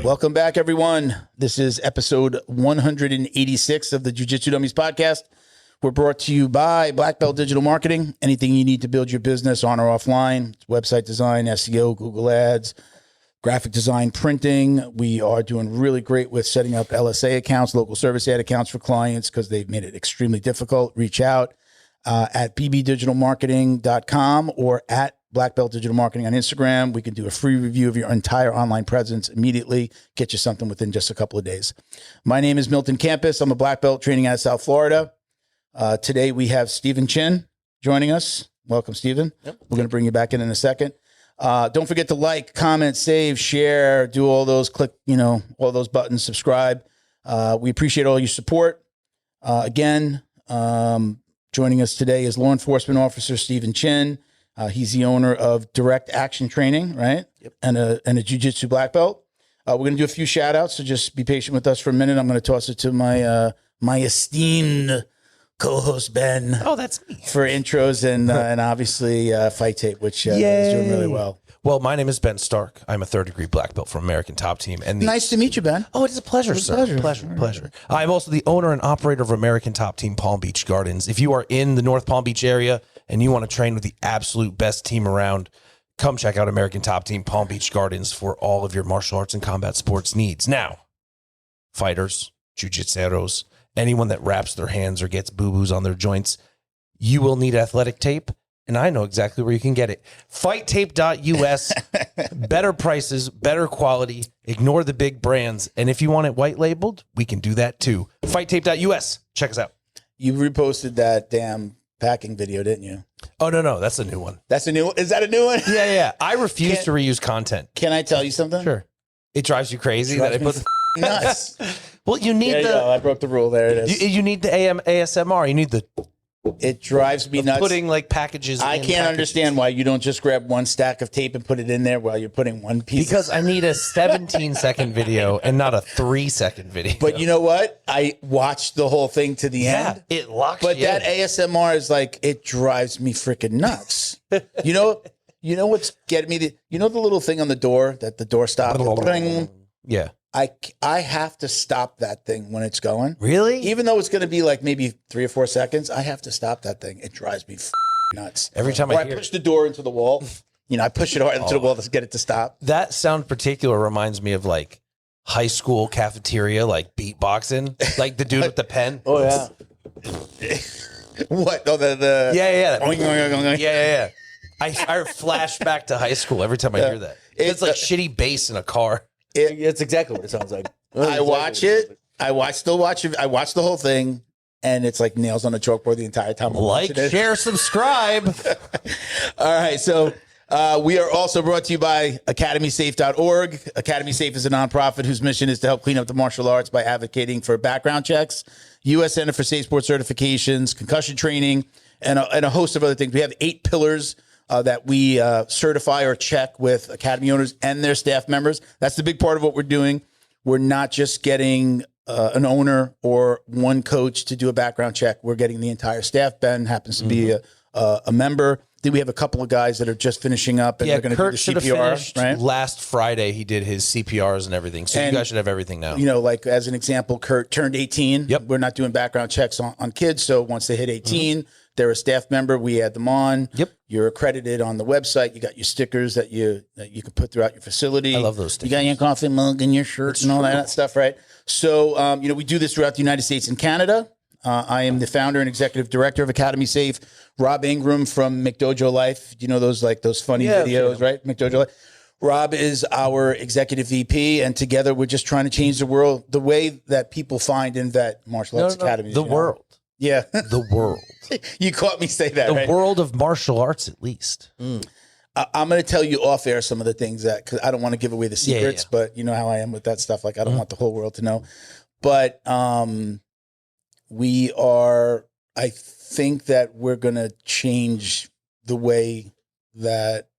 Welcome back, everyone. This is episode 186 of the Jiu Jitsu Dummies podcast. We're brought to you by Black Belt Digital Marketing. Anything you need to build your business on or offline, website design, SEO, Google Ads, graphic design, printing. We are doing really great with setting up LSA accounts, local service ad accounts for clients because they've made it extremely difficult. Reach out at bbdigitalmarketing.com or at Black Belt Digital Marketing on Instagram. We can do a free review of your entire online presence immediately, get you something within just a couple of days. My name is Milton Campus. I'm a Black Belt training out of South Florida. Today we have Stephen Chin joining us. Welcome, Stephen. Yep. We're going to bring you back in a second. Don't forget to like, comment, save, share, do all those, click, all those buttons, subscribe. We appreciate all your support. Again, joining us today is Law Enforcement Officer Stephen Chin. He's the owner of Direct Action Training, right? Yep. And a Jiu-Jitsu black belt. We're going to do a few shout outs, so just be patient with us for a minute. I'm going to toss it to my esteemed co-host Ben. Oh, that's me. For intros and obviously Fight Tape, which is doing really well. Well, my name is Ben Stark. I'm a third-degree black belt from American Top Team. And nice to meet you, Ben. Oh, it is a pleasure, sir. Pleasure. I'm also the owner and operator of American Top Team Palm Beach Gardens. If you are in the North Palm Beach area and you want to train with the absolute best team around, come check out American Top Team Palm Beach Gardens for all of your martial arts and combat sports needs. Now, fighters, jiu-jitseros, anyone that wraps their hands or gets boo-boos on their joints, you will need athletic tape. And I know exactly where you can get it. FightTape.us. Better prices, better quality. Ignore the big brands. And if you want it white labeled, we can do that too. FightTape.us. Check us out. You reposted that damn packing video, didn't you? Oh, no. That's a new one. That's a new one? Is that a new one? Yeah. I refuse to reuse content. Can I tell you something? Sure. It drives you crazy that I put nuts. Well, you need I broke the rule. There it is. You need the ASMR. You need the... It drives me nuts. Putting like packages. I can't understand why you don't just grab one stack of tape and put it in there while you're putting one piece. Because I need a 17-second video and not a 3-second video. But you know what? I watched the whole thing to the end. It locks But you that in. ASMR is like, it drives me freaking nuts. You know what's getting me? The little thing on the door that the door stops? Yeah. I have to stop that thing when it's going. Really? Even though it's going to be like maybe 3 or 4 seconds, I have to stop that thing. It drives me nuts. Every time I push the door into the wall, I push it hard into the wall to get it to stop. That sound particular reminds me of like high school cafeteria, like beatboxing, like the dude with the pen. Oh yeah. What? Oh, the yeah. I flash back to high school every time I hear that. It's like shitty bass in a car. It's exactly what it sounds like. I watch it. I watch the whole thing, and it's like nails on a chalkboard the entire time. Like, share, subscribe. All right, so we are also brought to you by AcademySafe.org. Academy Safe is a nonprofit whose mission is to help clean up the martial arts by advocating for background checks, U.S. Center for Safe Sport certifications, concussion training, and a host of other things. We have 8 pillars that we certify or check with Academy owners and their staff members. That's the big part of what we're doing. We're not just getting an owner or one coach to do a background check. We're getting the entire staff. Ben happens to be a member. Then we have a couple of guys that are just finishing up and they're going to do the CPR. Right? Last Friday, he did his CPRs and everything. So you guys should have everything now. Like as an example, Kurt turned 18. Yep. We're not doing background checks on kids. So once they hit 18, they're a staff member. We add them on. Yep. You're accredited on the website. You got your stickers that you can put throughout your facility. I love those stickers. You got your coffee mug and your shirts and all that stuff, right? So, we do this throughout the United States and Canada. I am the founder and executive director of Academy Safe. Rob Ingram from McDojo Life. You know those funny videos, right? McDojo Life. Rob is our executive VP, and together we're just trying to change the world, the way that people find and vet martial arts academies. The world. Yeah. The world. You caught me say that, The world of martial arts, at least. I'm going to tell you off air some of the things because I don't want to give away the secrets, but you know how I am with that stuff. Like, I don't want the whole world to know. But I think that we're going to change the way that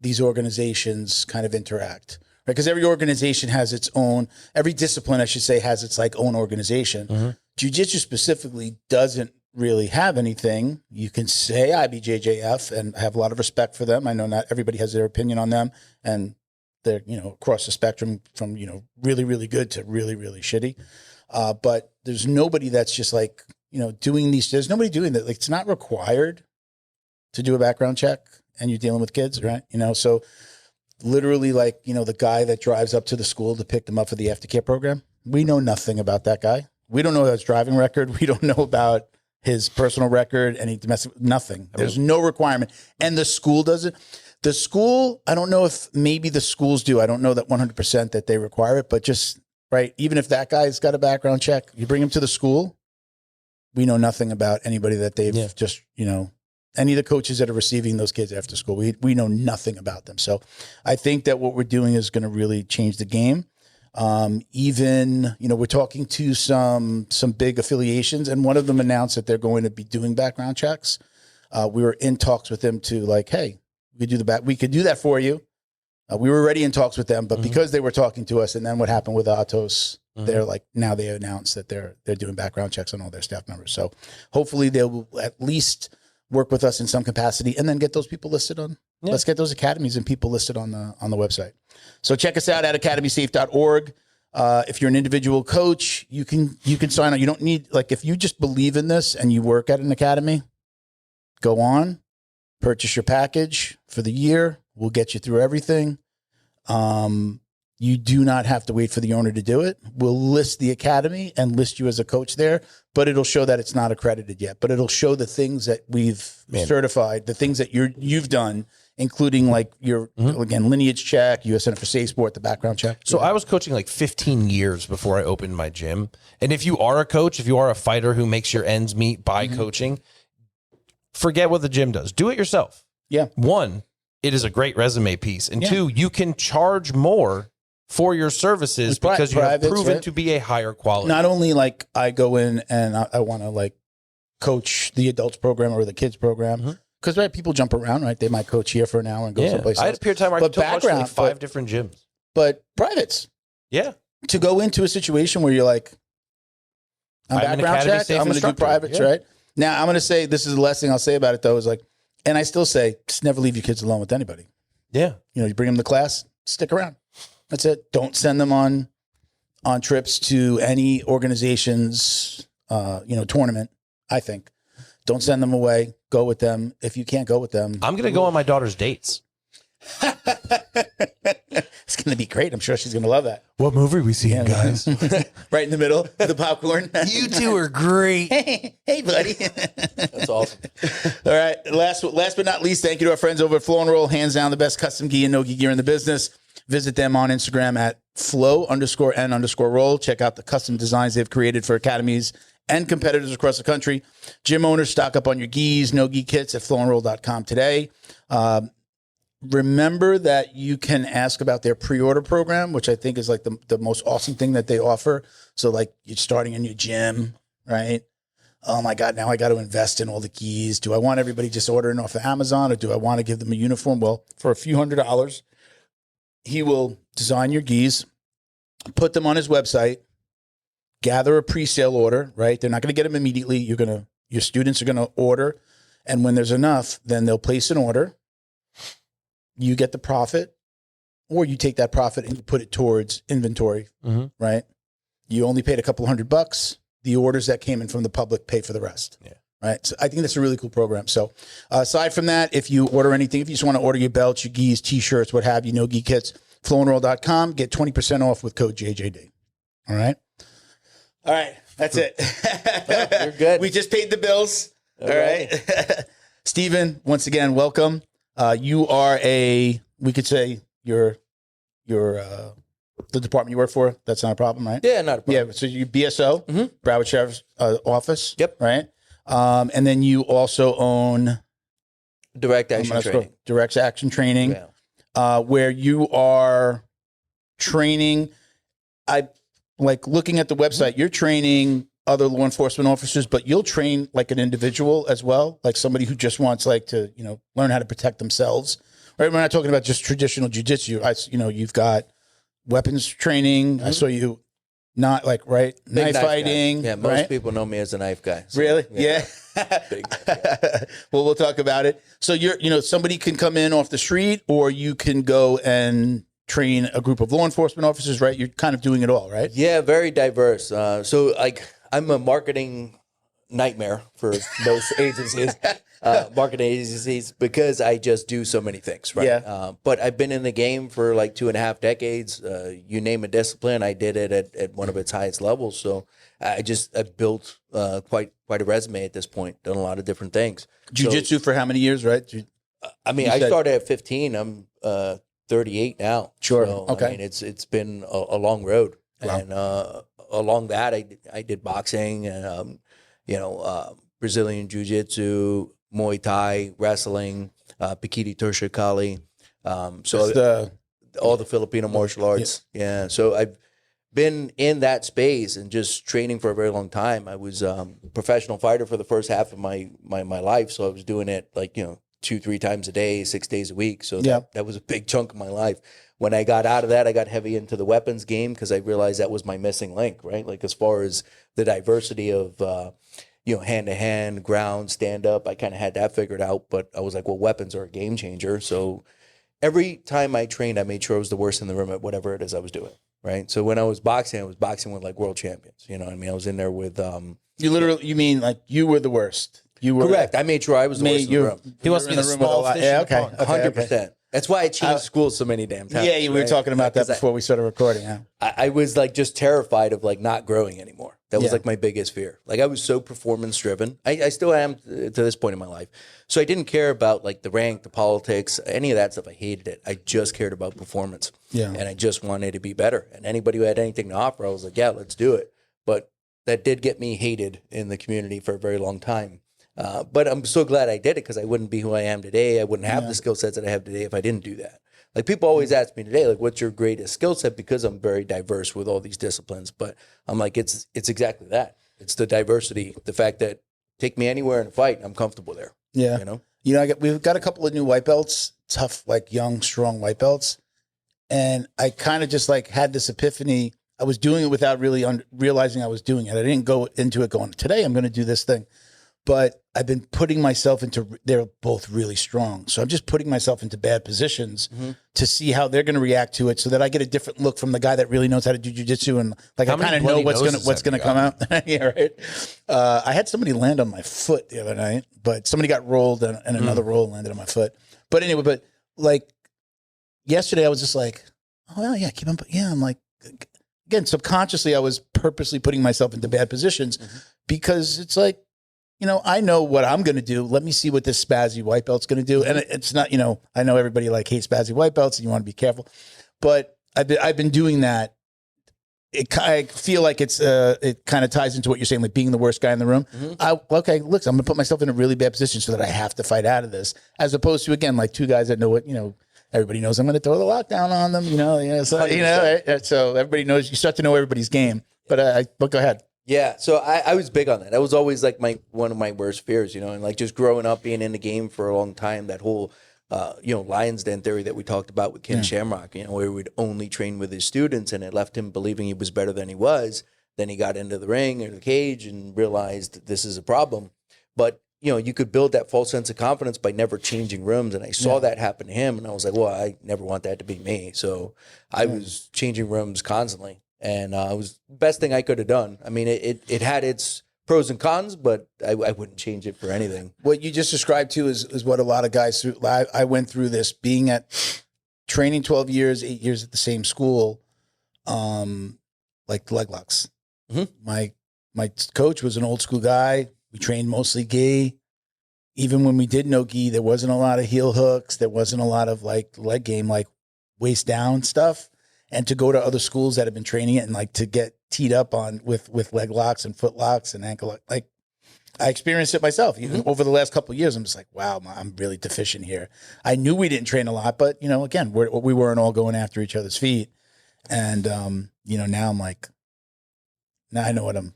these organizations kind of interact. Right? Because every organization has its own, every discipline, I should say, has its like own organization. Jiu-Jitsu specifically doesn't really have anything. You can say IBJJF, and I have a lot of respect for them. I know not everybody has their opinion on them, and they're, across the spectrum from, really, really good to really, really shitty. But there's nobody that's just like, doing these, there's nobody doing that. Like, it's not required to do a background check and you're dealing with kids, right? So literally like, the guy that drives up to the school to pick them up for the aftercare program, we know nothing about that guy. We don't know his driving record. We don't know about his personal record, any domestic, nothing. There's no requirement. And the school does it. The school, I don't know if maybe the schools do. I don't know that 100% that they require it, but just, right, even if that guy's got a background check, you bring him to the school, we know nothing about anybody that they've just, any of the coaches that are receiving those kids after school. We know nothing about them. So I think that what we're doing is going to really change the game. Even, we're talking to some big affiliations, and one of them announced that they're going to be doing background checks. We were in talks with them to like, hey, we could do that for you. We were already in talks with them, but because they were talking to us, and then what happened with Atos, they're like, now they announced that they're doing background checks on all their staff members. So hopefully they will at least work with us in some capacity, and then get those people listed on. Yeah. Let's get those academies and people listed on the website. So check us out at academysafe.org. If you're an individual coach, you can sign up. You don't need, like, if you just believe in this and you work at an academy, go on, purchase your package for the year. We'll get you through everything. You do not have to wait for the owner to do it. We'll list the academy and list you as a coach there, but it'll show that it's not accredited yet. But it'll show the things that we've certified, the things that you've done, including like your, again, lineage check, U.S. Center for Safe Sport, the background check. So I was coaching like 15 years before I opened my gym. And if you are a coach, if you are a fighter who makes your ends meet by coaching, forget what the gym does. Do it yourself. Yeah. One, it is a great resume piece. And two, you can charge more for your services because you have proven to be a higher quality. Not only like I go in and I want to like coach the adults program or the kids program, because people jump around, right? They might coach here for an hour and go someplace else. I had a period of time where I coached like 5 different gyms. But privates. Yeah. To go into a situation where you're like, I'm background checked, I'm going to do privates, right? Now, I'm going to say, this is the last thing I'll say about it, though, is like, and I still say, just never leave your kids alone with anybody. Yeah. You bring them to class, stick around. That's it. Don't send them on trips to any organization's, tournament, I think. Don't send them away. Go with them. If you can't go with them. I'm going to go on my daughter's dates. It's going to be great. I'm sure she's going to love that. What movie are we seeing, guys? Right in the middle, the popcorn. You two are great. Hey, buddy. That's awesome. All right. Last but not least, thank you to our friends over at Flow and Roll. Hands down, the best custom gi and no-gi gear in the business. Visit them on Instagram at flow_n_roll. Check out the custom designs they've created for academies and competitors across the country. Gym owners, stock up on your gis, no-gi kits at flowandroll.com today. Remember that you can ask about their pre-order program, which I think is like the most awesome thing that they offer. So like you're starting in your gym, right? Oh my God, now I got to invest in all the gis. Do I want everybody just ordering off of Amazon, or do I want to give them a uniform? Well, for a few $100s, he will design your gis, put them on his website, gather a pre-sale order, right? They're not going to get them immediately. Your students are going to order. And when there's enough, then they'll place an order. You get the profit, or you take that profit and you put it towards inventory, right? You only paid a couple $100. The orders that came in from the public pay for the rest. Yeah. Right. So I think that's a really cool program. So aside from that, if you order anything, if you just want to order your belts, your gis, t-shirts, what have you, no-gi kits, flowandroll.com, get 20% off with code JJD. All right. All right. That's it. You're good. We just paid the bills. All right. Steven, once again, welcome. You are we could say you're the department you work for. That's not a problem, right? Yeah, not a problem. Yeah. So you BSO, Broward Sheriff's Office. Yep. Right. And then you also own Direct Action Training. Direct Action Training, where you are training. I like looking at the website. You're training other law enforcement officers, but you'll train like an individual as well, like somebody who just wants like to learn how to protect themselves. Right? We're not talking about just traditional jiu-jitsu. You've got weapons training. I saw you. Not like, right? Knife fighting. Guy. Yeah, most people know me as a knife guy. So, really? Yeah. Big Well, we'll talk about it. So somebody can come in off the street, or you can go and train a group of law enforcement officers, right? You're kind of doing it all, right? Yeah, very diverse. So like I'm a marketing nightmare for most agencies, marketing agencies, because I just do so many things, right? Yeah. But I've been in the game for like 2.5 decades. You name a discipline, I did it at one of its highest levels. So I've built quite a resume at this point, done a lot of different things. Jiu-jitsu for how many years, right? I mean, I started at 15. I'm 38 now. Sure. So, Okay. I mean, it's been a long road, Wow. and along that, I did boxing and Brazilian Jiu Jitsu, Muay Thai, wrestling, Pikiti Tusha Kali. So all the Filipino martial arts. Yeah. So I've been in that space and just training for a very long time. I was a professional fighter for the first half of my life. So I was doing it 2-3 times a day, 6 days a week. So that was a big chunk of my life. When I got out of that, I got heavy into the weapons game because I realized that was my missing link, right? Like as far as the diversity of, hand-to-hand, ground, stand-up, I kind of had that figured out. But I was like, well, weapons are a game changer. So every time I trained, I made sure I was the worst in the room at whatever it is I was doing, right? So when I was boxing with like world champions. You know what I mean? I was in there with... you mean like you were the worst? You were correct. I made sure I was the worst in the room. He wants to be the small fish. Yeah, in the okay. pond. 100%. That's why I changed schools so many damn times. Yeah, we were right? talking about that 'Cause before we started recording. Yeah. I was like just terrified of like not growing anymore. That was Yeah. like my biggest fear. Like I was so performance driven. I still am to this point in my life. So I didn't care about like the rank, the politics, any of that stuff. I hated it. I just cared about performance. Yeah. And I just wanted to be better. And anybody who had anything to offer, I was like, yeah, let's do it. But that did get me hated in the community for a very long time. But I'm so glad I did it because I wouldn't be who I am today. I wouldn't have the skill sets that I have today if I didn't do that. Like people always ask me today, like, what's your greatest skill set? Because I'm very diverse with all these disciplines. But I'm like, it's exactly that. It's the diversity, the fact that take me anywhere in a fight, I'm comfortable there. Yeah. We've got a couple of new white belts, tough, like young, strong white belts. And I kind of just like had this epiphany. I was doing it without really realizing I was doing it. I didn't go into it going, today I'm going to do this thing. But I've been putting myself they're both really strong. So I'm just putting myself into bad positions to see how they're going to react to it so that I get a different look from the guy that really knows how to do jiu-jitsu. And like, I kind of know what's going to come out. Yeah, right. I had somebody land on my foot the other night, but somebody got rolled and another roll landed on my foot. But anyway, like yesterday I was just like, oh, well, yeah, keep on. Yeah, I'm like, again, subconsciously I was purposely putting myself into bad positions because it's like, I know what I'm going to do. Let me see what this spazzy white belt's going to do. And it's not, I know everybody like hates spazzy white belts and you want to be careful, but I've been doing that. I feel like it kind of ties into what you're saying, like being the worst guy in the room. Okay, look, I'm going to put myself in a really bad position so that I have to fight out of this, as opposed to, again, like two guys that know what, everybody knows I'm going to throw the lockdown on them, so everybody knows, you start to know everybody's game, but go ahead. Yeah, so I was big on that. That was always like one of my worst fears, and like just growing up being in the game for a long time, that whole Lion's Den theory that we talked about with Ken Shamrock, where he would only train with his students and it left him believing he was better than he was. Then he got into the ring or the cage and realized this is a problem. But you could build that false sense of confidence by never changing rooms. And I saw that happen to him. And I was like, well, I never want that to be me. So I was changing rooms constantly. And it was the best thing I could have done. I mean, it had its pros and cons, but I wouldn't change it for anything. What you just described too is what a lot of guys I went through this, being at training 12 years, 8 years at the same school, like leg locks. My coach was an old school guy. We trained mostly gi. Even when we did no gi, there wasn't a lot of heel hooks. There wasn't a lot of like leg game, like waist down stuff. And to go to other schools that have been training it and like to get teed up on with leg locks and foot locks and ankle like I experienced it myself. Even over the last couple of years, I'm just like, wow, I'm really deficient here. I knew we didn't train a lot, but again, we weren't all going after each other's feet. And now I'm like, now I know what I'm.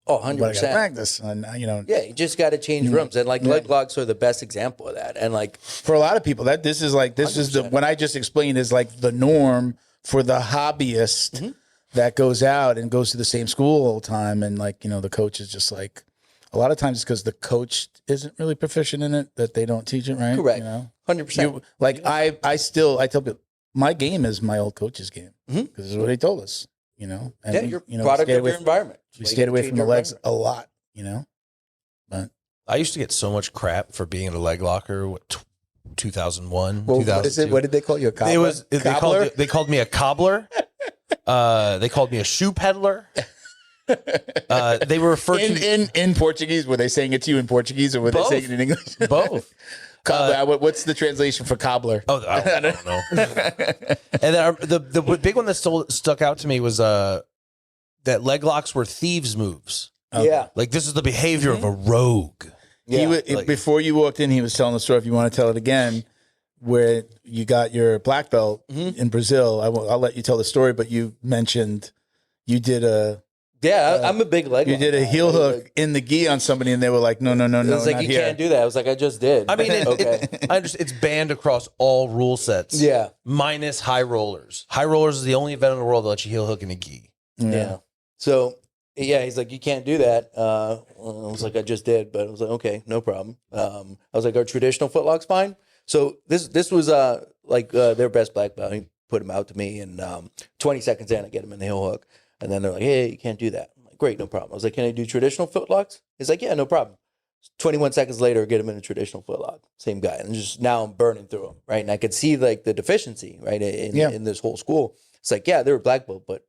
Oh, 100%. What I gotta practice, and Yeah, you just got to change rooms, and like leg locks are the best example of that. And like for a lot of people, this is what I just explained is like the norm for the hobbyist that goes out and goes to the same school all the time. And like, the coach is just like, a lot of times it's because the coach isn't really proficient in it, that they don't teach it right. Correct. 100%. I tell people, my game is my old coach's game because this is what he told us. And you're product of your environment. We stayed away from the legs a lot. But I used to get so much crap for being in a leg locker. 2001, well, 2002. what did they call you? A cobbler? They called me a cobbler. They called me a shoe peddler. They were referred to in Portuguese. Were they saying it to you in Portuguese or were they saying it in English? Both. What's the translation for cobbler? Oh, I don't know. And then the big one that stuck out to me was that leg locks were thieves' moves. Okay. Yeah. Like this is the behavior of a rogue. Yeah. Before you walked in, he was telling the story. If you want to tell it again, where you got your black belt in Brazil. I'll let you tell the story, but you mentioned you did a. Yeah, I'm a big leg. You did a heel hook in the gi on somebody, and they were like, "No, I was like, you can't do that." I was like, I just did. I mean, okay. I understand it's banned across all rule sets. Yeah, minus high rollers. High rollers is the only event in the world that lets you heel hook in a gi. Yeah. So yeah, he's like, you can't do that. I was like, I just did, but I was like, okay, no problem. I was like, our traditional footlock's fine. So this was their best black belt. He put him out to me, and 20 seconds in, I get him in the heel hook. And then they're like, hey, you can't do that. I'm like, great, no problem. I was like, can I do traditional footlocks? He's like, yeah, no problem. 21 seconds later, get him in a traditional footlock. Same guy. And just now I'm burning through him, right? And I could see like the deficiency, right, in this whole school. It's like, yeah, they were black belt, but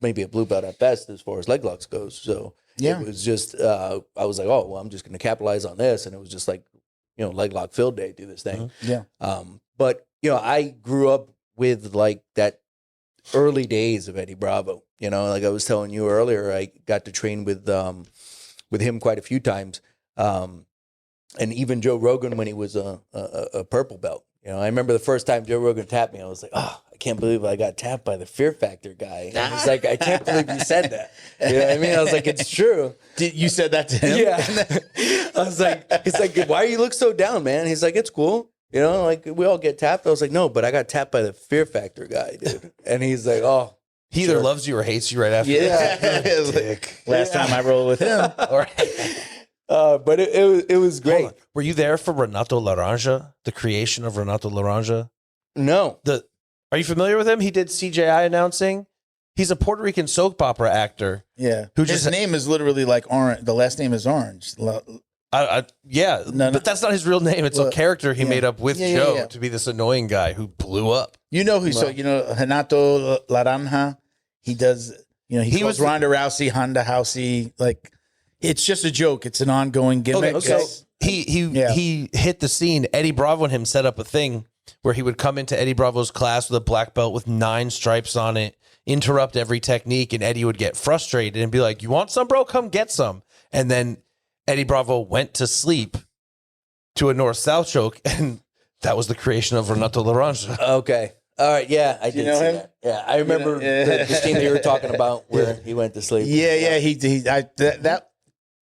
maybe a blue belt at best as far as leg locks goes. So it was just, I was like, oh, well, I'm just going to capitalize on this. And it was just like, leg lock field day, do this thing. Yeah. But, I grew up with like that early days of Eddie Bravo. Like I was telling you earlier, I got to train with him quite a few times, and even Joe Rogan when he was a purple belt. I remember the first time Joe Rogan tapped me, I was like, oh, I can't believe I got tapped by the Fear Factor guy. And he's like, I can't believe you said that. You know what I mean? I was like, it's true. You said that to him? Yeah. I was like, he's like, why you look so down, man? He's like, it's cool. Like we all get tapped. I was like, no, but I got tapped by the Fear Factor guy, dude. And he's like, oh. He either loves you or hates you right after. Yeah. Last time I rolled with him. But it was great. Were you there for Renato Laranja, the creation of Renato Laranja? No. Are you familiar with him? He did CJI announcing. He's a Puerto Rican soap opera actor. Yeah. His name is literally like Orange. The last name is Orange. But that's not his real name. It's a character he made up with Joe to be this annoying guy who blew up. Renato Laranja. He does. He was Ronda Rousey, Honda Housey. Like, it's just a joke. It's an ongoing gimmick. Okay, so he hit the scene. Eddie Bravo and him set up a thing where he would come into Eddie Bravo's class with a black belt with 9 stripes on it, interrupt every technique, and Eddie would get frustrated and be like, "You want some, bro? Come get some." And then Eddie Bravo went to sleep to a north-south choke, and that was the creation of Renato Laranja. Okay. All right. Yeah, I did know see him? that. Yeah, I remember the scene that you were talking about where he went to sleep. Yeah.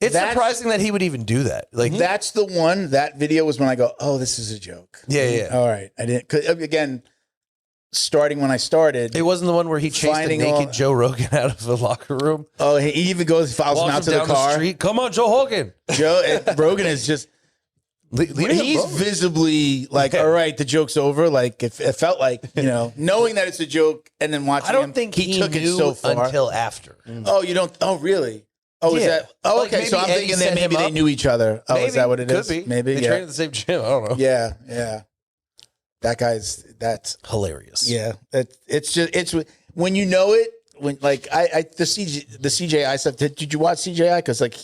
It's surprising that he would even do that. Like that's the one. That video was when I go, "Oh, this is a joke." Yeah. All right, I didn't. 'Cause, again, starting when I started, it wasn't the one where he chased a naked Joe Rogan out of the locker room. Oh, he even follows him out to the car. Street. Come on, Joe Hogan. Rogan is just. He's visibly like, all right, the joke's over. Like, it felt like, knowing that it's a joke and then watching I don't think he took it so far until after. Oh, you don't? Oh, really? Oh, is that? Oh, okay. So I'm thinking that maybe they knew each other. Oh, is that what it is? Could be. Maybe. They trained at the same gym. I don't know. Yeah. That's hilarious. Yeah. It's when you know it, when like the CJI stuff. Did you watch CJI? Because like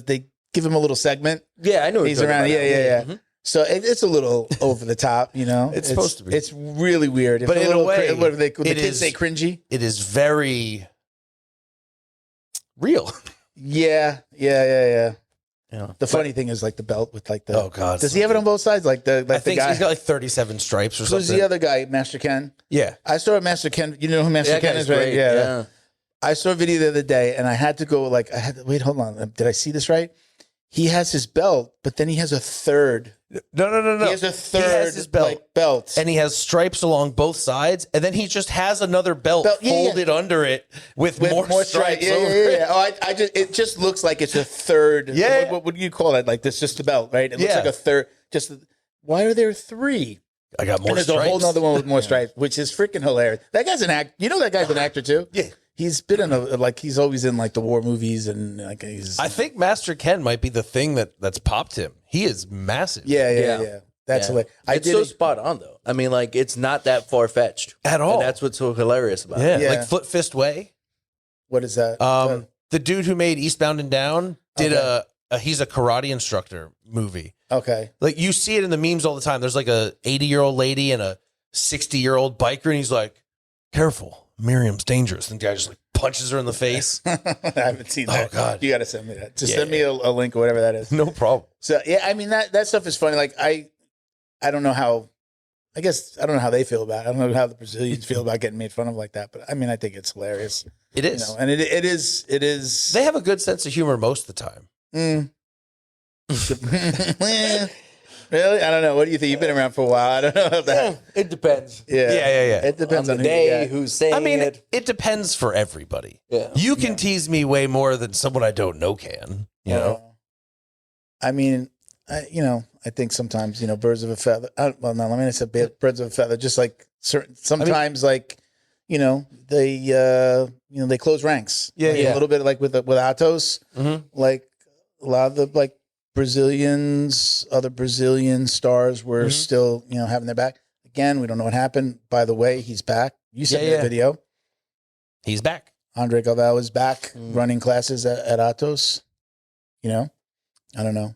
they give him a little segment. Yeah, I know he's around. Yeah. Mm-hmm. So it's a little over the top, It's supposed to be. It's really weird. But in a way, what do the kids say? Cringy. It is very real. Yeah. The funny thing is like the belt with like the. Oh God! Does he have it on both sides? Like I think guy, he's got like 37 stripes or something. Who's the other guy? Master Ken. Yeah, I saw Master Ken. You know who Master Ken is, right? Great. Yeah. I saw a video the other day, and I had to go wait, hold on. Did I see this right? He has his belt, but then he has a third. No. He has a third. He has his belt, and he has stripes along both sides, and then he just has another belt folded under it with more stripes over it. Oh, it just looks like it's a third. Yeah. What do you call it? Like this, just the belt, right? It looks like a third. Why are there 3? I got more And there's stripes. a whole nother one with more stripes, which is freaking hilarious. That guy's an act. You know that guy's an actor too. Yeah. He's been in he's always in like the war movies and like he's. I think Master Ken might be the thing that's popped him. He is massive. Yeah. That's hilarious. It's so spot on though. I mean, like it's not that far fetched At all. And that's what's so hilarious about it. Yeah, like Foot Fist Way. What is that? The dude who made Eastbound and Down did he's a karate instructor movie. Okay. Like you see it in the memes all the time. There's like a 80-year-old lady and a 60-year-old biker, and he's like, "Careful, Miriam's dangerous." And the guy just like punches her in the face. I haven't seen that. Oh God, you got to send me that. Just send me a link or whatever that is. No problem. So yeah, I mean that stuff is funny. Like I don't know how. I guess I don't know how they feel about it. I don't know how the Brazilians feel about getting made fun of like that. But I mean, I think it's hilarious. It is, and it is. They have a good sense of humor most of the time. Really? I don't know. What do you think? You've been around for a while. I don't know about that. It depends. Yeah. It depends on on the who day, you get. who's saying I mean, it. it depends for everybody. Yeah. You can tease me way more than someone I don't know can. You know. I mean, I think sometimes birds of a feather. Well, no, let me not say birds of a feather. Just like sometimes, they close ranks. Yeah, A little bit like with Atos, like a lot of the other Brazilian stars were still having their back. Again, we don't know what happened. By the way, he's back. You sent me a video. He's back. Andre Galvao is back running classes at Atos. I don't know.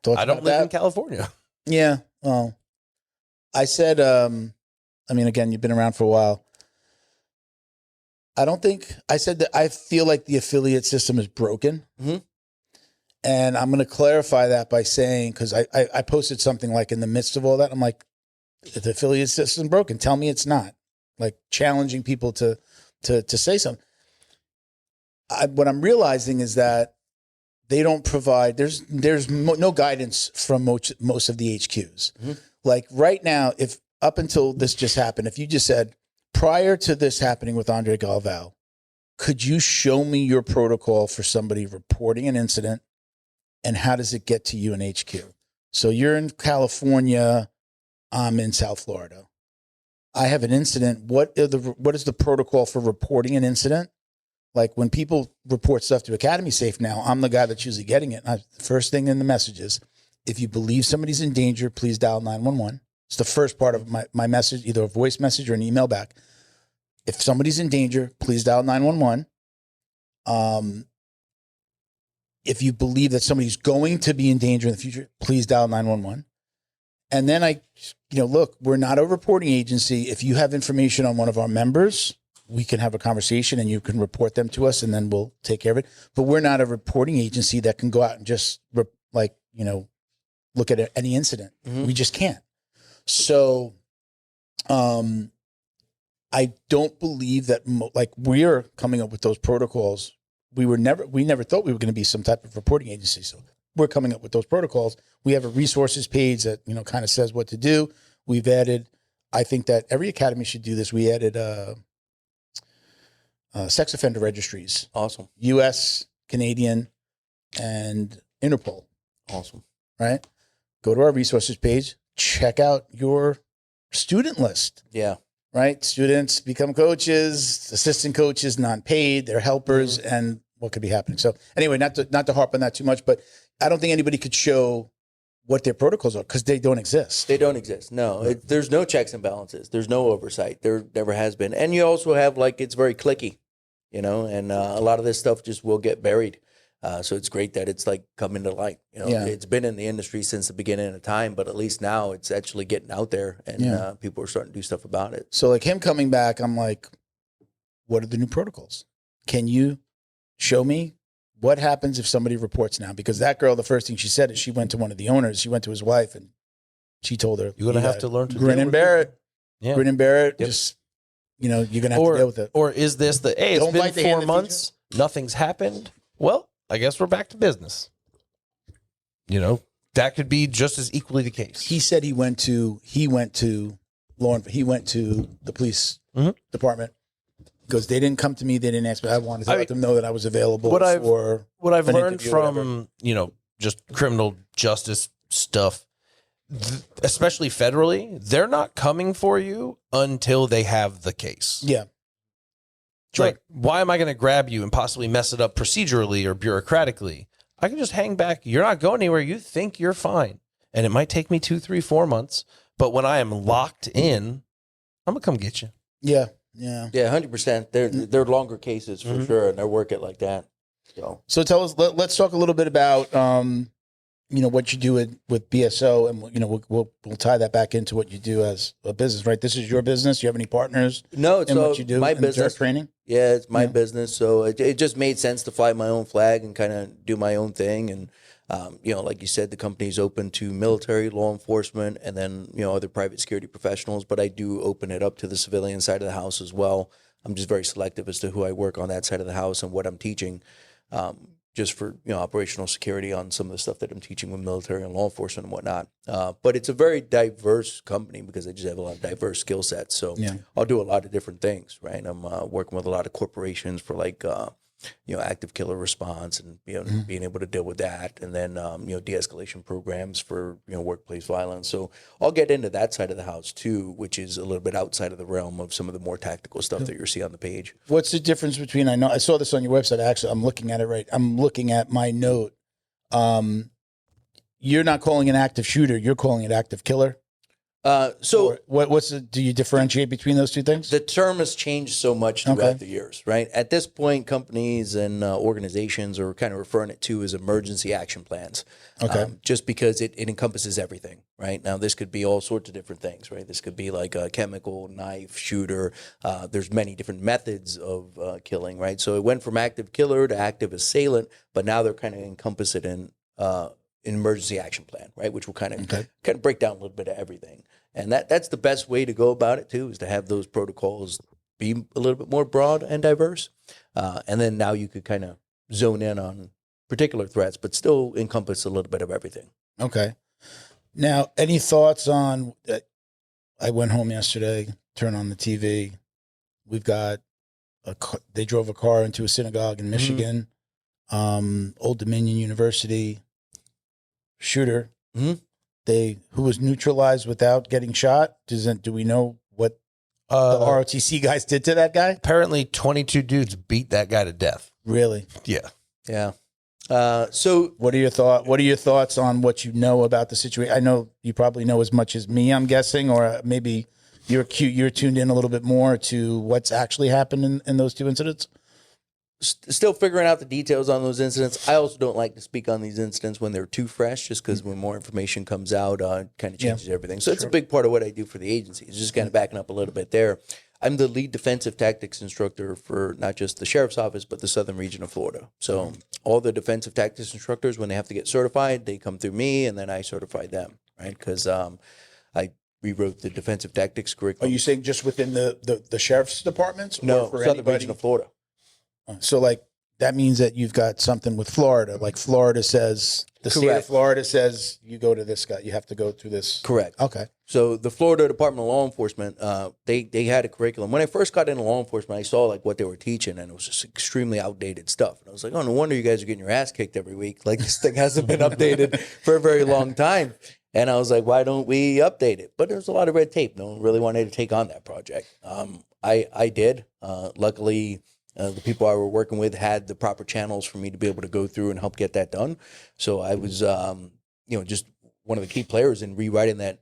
Thoughts I don't about live that? in California. Yeah. Well, I said, again, you've been around for a while. I said that I feel like the affiliate system is broken. Mm-hmm. And I'm going to clarify that by saying, because I posted something like in the midst of all that, I'm like, the affiliate system is broken. Tell me it's not. Like challenging people to say something. What I'm realizing is that they don't provide, there's no guidance from most of the HQs. Mm-hmm. Like right now, if up until this just happened, if you just said, prior to this happening with Andre Galvao, could you show me your protocol for somebody reporting an incident and how does it get to you in HQ? So you're in California, I'm in South Florida. I have an incident. What is the protocol for reporting an incident? Like when people report stuff to Academy Safe now, I'm the guy that's usually getting it. The first thing in the message is, if you believe somebody's in danger, please dial 911. It's the first part of my message, either a voice message or an email back. If somebody's in danger, please dial 911. If you believe that somebody's going to be in danger in the future, please dial 911. And then look, we're not a reporting agency. If you have information on one of our members, we can have a conversation and you can report them to us and then we'll take care of it. But we're not a reporting agency that can go out and just look at any incident. Mm-hmm. We just can't. So I don't believe that we're coming up with those protocols. We never thought we were going to be some type of reporting agency. So we're coming up with those protocols. We have a resources page that, kind of says what to do. We've added, I think that every academy should do this. We added sex offender registries. Awesome. US, Canadian, and Interpol. Awesome. Right? Go to our resources page, check out your student list. Yeah. Right? Students become coaches, assistant coaches, non-paid, they're helpers, and what could be happening. So anyway, not to harp on that too much, but I don't think anybody could show what their protocols are because they don't exist. They don't exist. No, there's no checks and balances. There's no oversight. There never has been. And you also have it's very cliquey, and a lot of this stuff just will get buried. So it's great that it's coming to light. It's been in the industry since the beginning of time, but at least now it's actually getting out there and people are starting to do stuff about it. So him coming back, I'm like, what are the new protocols? Can you show me what happens if somebody reports now? Because that girl, the first thing she said is she went to one of the owners. She went to his wife and she told her, you're going to have to learn to grin and bear it. Yeah. Grin and bear it. Yep. Just, you're going to have to deal with it. Or is this it's been 4 months, nothing's happened? Well, I guess we're back to business. That could be just as equally the case. He said he went to the police department because they didn't come to me. They didn't ask me. I wanted to let them know that I was available. What I've learned from, just criminal justice stuff especially federally, they're not coming for you until they have the case. Yeah. Like, why am I going to grab you and possibly mess it up procedurally or bureaucratically? I can just hang back. You're not going anywhere. You think you're fine. And it might take me 2, 3, 4 months. But when I am locked in, I'm going to come get you. Yeah. Yeah. Yeah, 100%. They're longer cases for sure, and they work it like that. So tell us. Let's talk a little bit about what you do with BSO, and we'll tie that back into what you do as a business. Right. This is your business. You have any partners? No, it's what you do. My in business training. Yeah, it's my business. So it just made sense to fly my own flag and kind of do my own thing. And like you said, the company's open to military, law enforcement, and then, other private security professionals. But I do open it up to the civilian side of the house as well. I'm just very selective as to who I work on that side of the house and what I'm teaching, just for, operational security on some of the stuff that I'm teaching with military and law enforcement and whatnot. But it's a very diverse company because I just have a lot of diverse skill sets. So I'll do a lot of different things, right? I'm working with a lot of corporations for like, active killer response and being able to deal with that, and then de-escalation programs for workplace violence. So I'll get into that side of the house too, which is a little bit outside of the realm of some of the more tactical stuff that you'll see on the page. What's the difference between? I know I saw this on your website. Actually, I'm looking at it right. I'm looking at my note. You're not calling an active shooter. You're calling it active killer. So do you differentiate between those two things? The term has changed so much throughout the years, right? At this point, companies and organizations are kind of referring it to as emergency action plans. Okay. Just because it encompasses everything, right? Now, this could be all sorts of different things, right? This could be like a chemical, knife, shooter. There's many different methods of killing, right? So it went from active killer to active assailant, but now they're kind of encompass it in an emergency action plan, right? Which will kind of break down a little bit of everything. And that's the best way to go about it too, is to have those protocols be a little bit more broad and diverse. And then now you could kind of zone in on particular threats, but still encompass a little bit of everything. Okay. Now, any thoughts on, I went home yesterday, turned on the TV. We've got they drove a car into a synagogue in Michigan, Old Dominion University, shooter. Who was neutralized without getting shot. Do we know what the ROTC guys did to that guy? Apparently 22 dudes beat that guy to death. Really? Yeah. Yeah. So what are your thoughts on what you know about the situation? I know you probably know as much as me, I'm guessing, or maybe you're tuned in a little bit more to what's actually happened in those two incidents. Still figuring out the details on those incidents. I also don't like to speak on these incidents when they're too fresh, just because when more information comes out, it kind of changes everything. So it's a big part of what I do for the agency. It's just kind of backing up a little bit there. I'm the lead defensive tactics instructor for not just the sheriff's office, but the southern region of Florida. So all the defensive tactics instructors, when they have to get certified, they come through me, and then I certify them, right? Because I rewrote the defensive tactics curriculum. Are you saying just within the sheriff's departments? No, for southern anybody? region of Florida. So like that means that you've got something with Florida. Like Florida says, the state of Florida says you go to this guy. You have to go through this. Correct. Okay. So the Florida Department of Law Enforcement, they had a curriculum. When I first got into law enforcement, I saw like what they were teaching, and it was just extremely outdated stuff. And I was like, oh, no wonder you guys are getting your ass kicked every week. Like this thing hasn't been updated for a very long time. And I was like, why don't we update it? But there's a lot of red tape. No one really wanted to take on that project. I did. Luckily, the people I were working with had the proper channels for me to be able to go through and help get that done. So I was, just one of the key players in rewriting that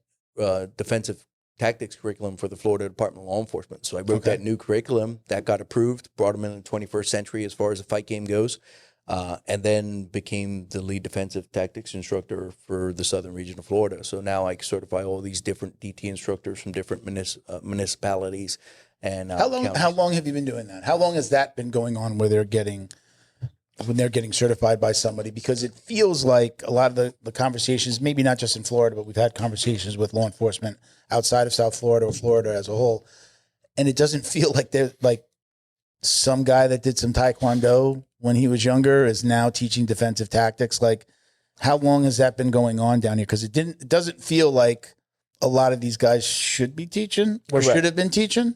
defensive tactics curriculum for the Florida Department of Law Enforcement. So I wrote that new curriculum that got approved, brought them in the 21st century as far as the fight game goes, and then became the lead defensive tactics instructor for the southern region of Florida. So now I certify all these different DT instructors from different municipalities. And how long have you been doing that? How long has that been going on where they're getting certified by somebody? Because it feels like a lot of the conversations, maybe not just in Florida, but we've had conversations with law enforcement outside of South Florida or Florida as a whole. And it doesn't feel like they're like some guy that did some Taekwondo when he was younger is now teaching defensive tactics. Like, how long has that been going on down here? Because it doesn't feel like a lot of these guys should be teaching or should have been teaching.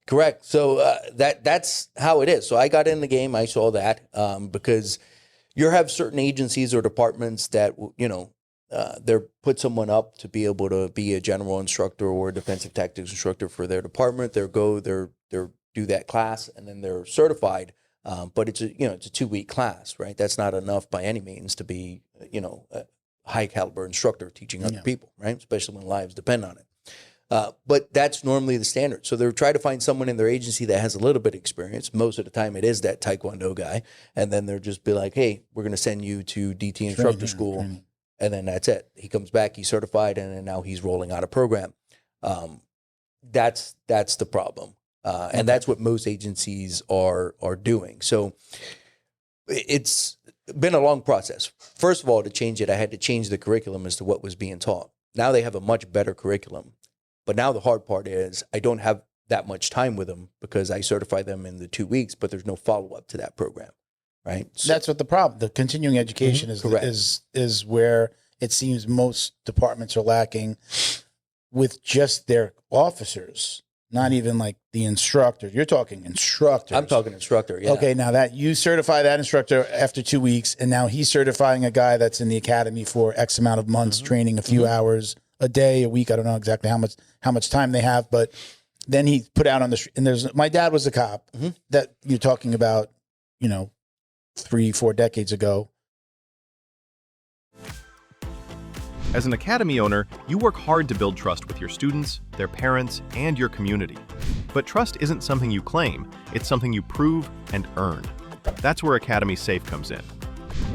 Correct. So that's how it is. So I got in the game. I saw that because you have certain agencies or departments that, they're put someone up to be able to be a general instructor or a defensive tactics instructor for their department. They're do that class, and then they're certified. But it's a 2-week class, right? That's not enough by any means to be, a high caliber instructor teaching other people, right? Especially when lives depend on it. But that's normally the standard. So they're trying to find someone in their agency that has a little bit of experience. Most of the time it is that Taekwondo guy. And then they're just be like, hey, we're going to send you to DT instructor school. And then that's it. He comes back, he's certified, and then now he's rolling out a program. That's the problem. And that's what most agencies are doing. So it's been a long process. First of all, to change it, I had to change the curriculum as to what was being taught. Now they have a much better curriculum. But now the hard part is I don't have that much time with them because I certify them in the 2 weeks, but there's no follow-up to that program, right? So, that's what the problem. The continuing education is where it seems most departments are lacking with just their officers. Not even like the instructors. You're talking instructors. I'm talking instructor, yeah. Okay, now that you certify that instructor after 2 weeks, and now he's certifying a guy that's in the academy for X amount of months, training a few hours a day, a week. I don't know exactly how much time they have, but then he put out on the street. And my dad was a cop that you're talking about, 3-4 decades ago. As an academy owner, you work hard to build trust with your students, their parents, and your community. But trust isn't something you claim, it's something you prove and earn. That's where Academy Safe comes in.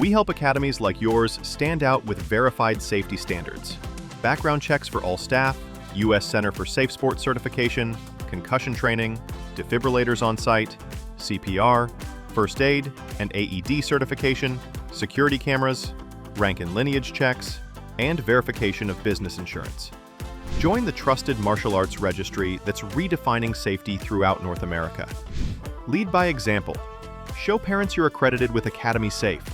We help academies like yours stand out with verified safety standards. Background checks for all staff, U.S. Center for Safe Sport certification, concussion training, defibrillators on site, CPR, first aid and AED certification, security cameras, rank and lineage checks, and verification of business insurance. Join the trusted martial arts registry that's redefining safety throughout North America. Lead by example. Show parents you're accredited with Academy Safe.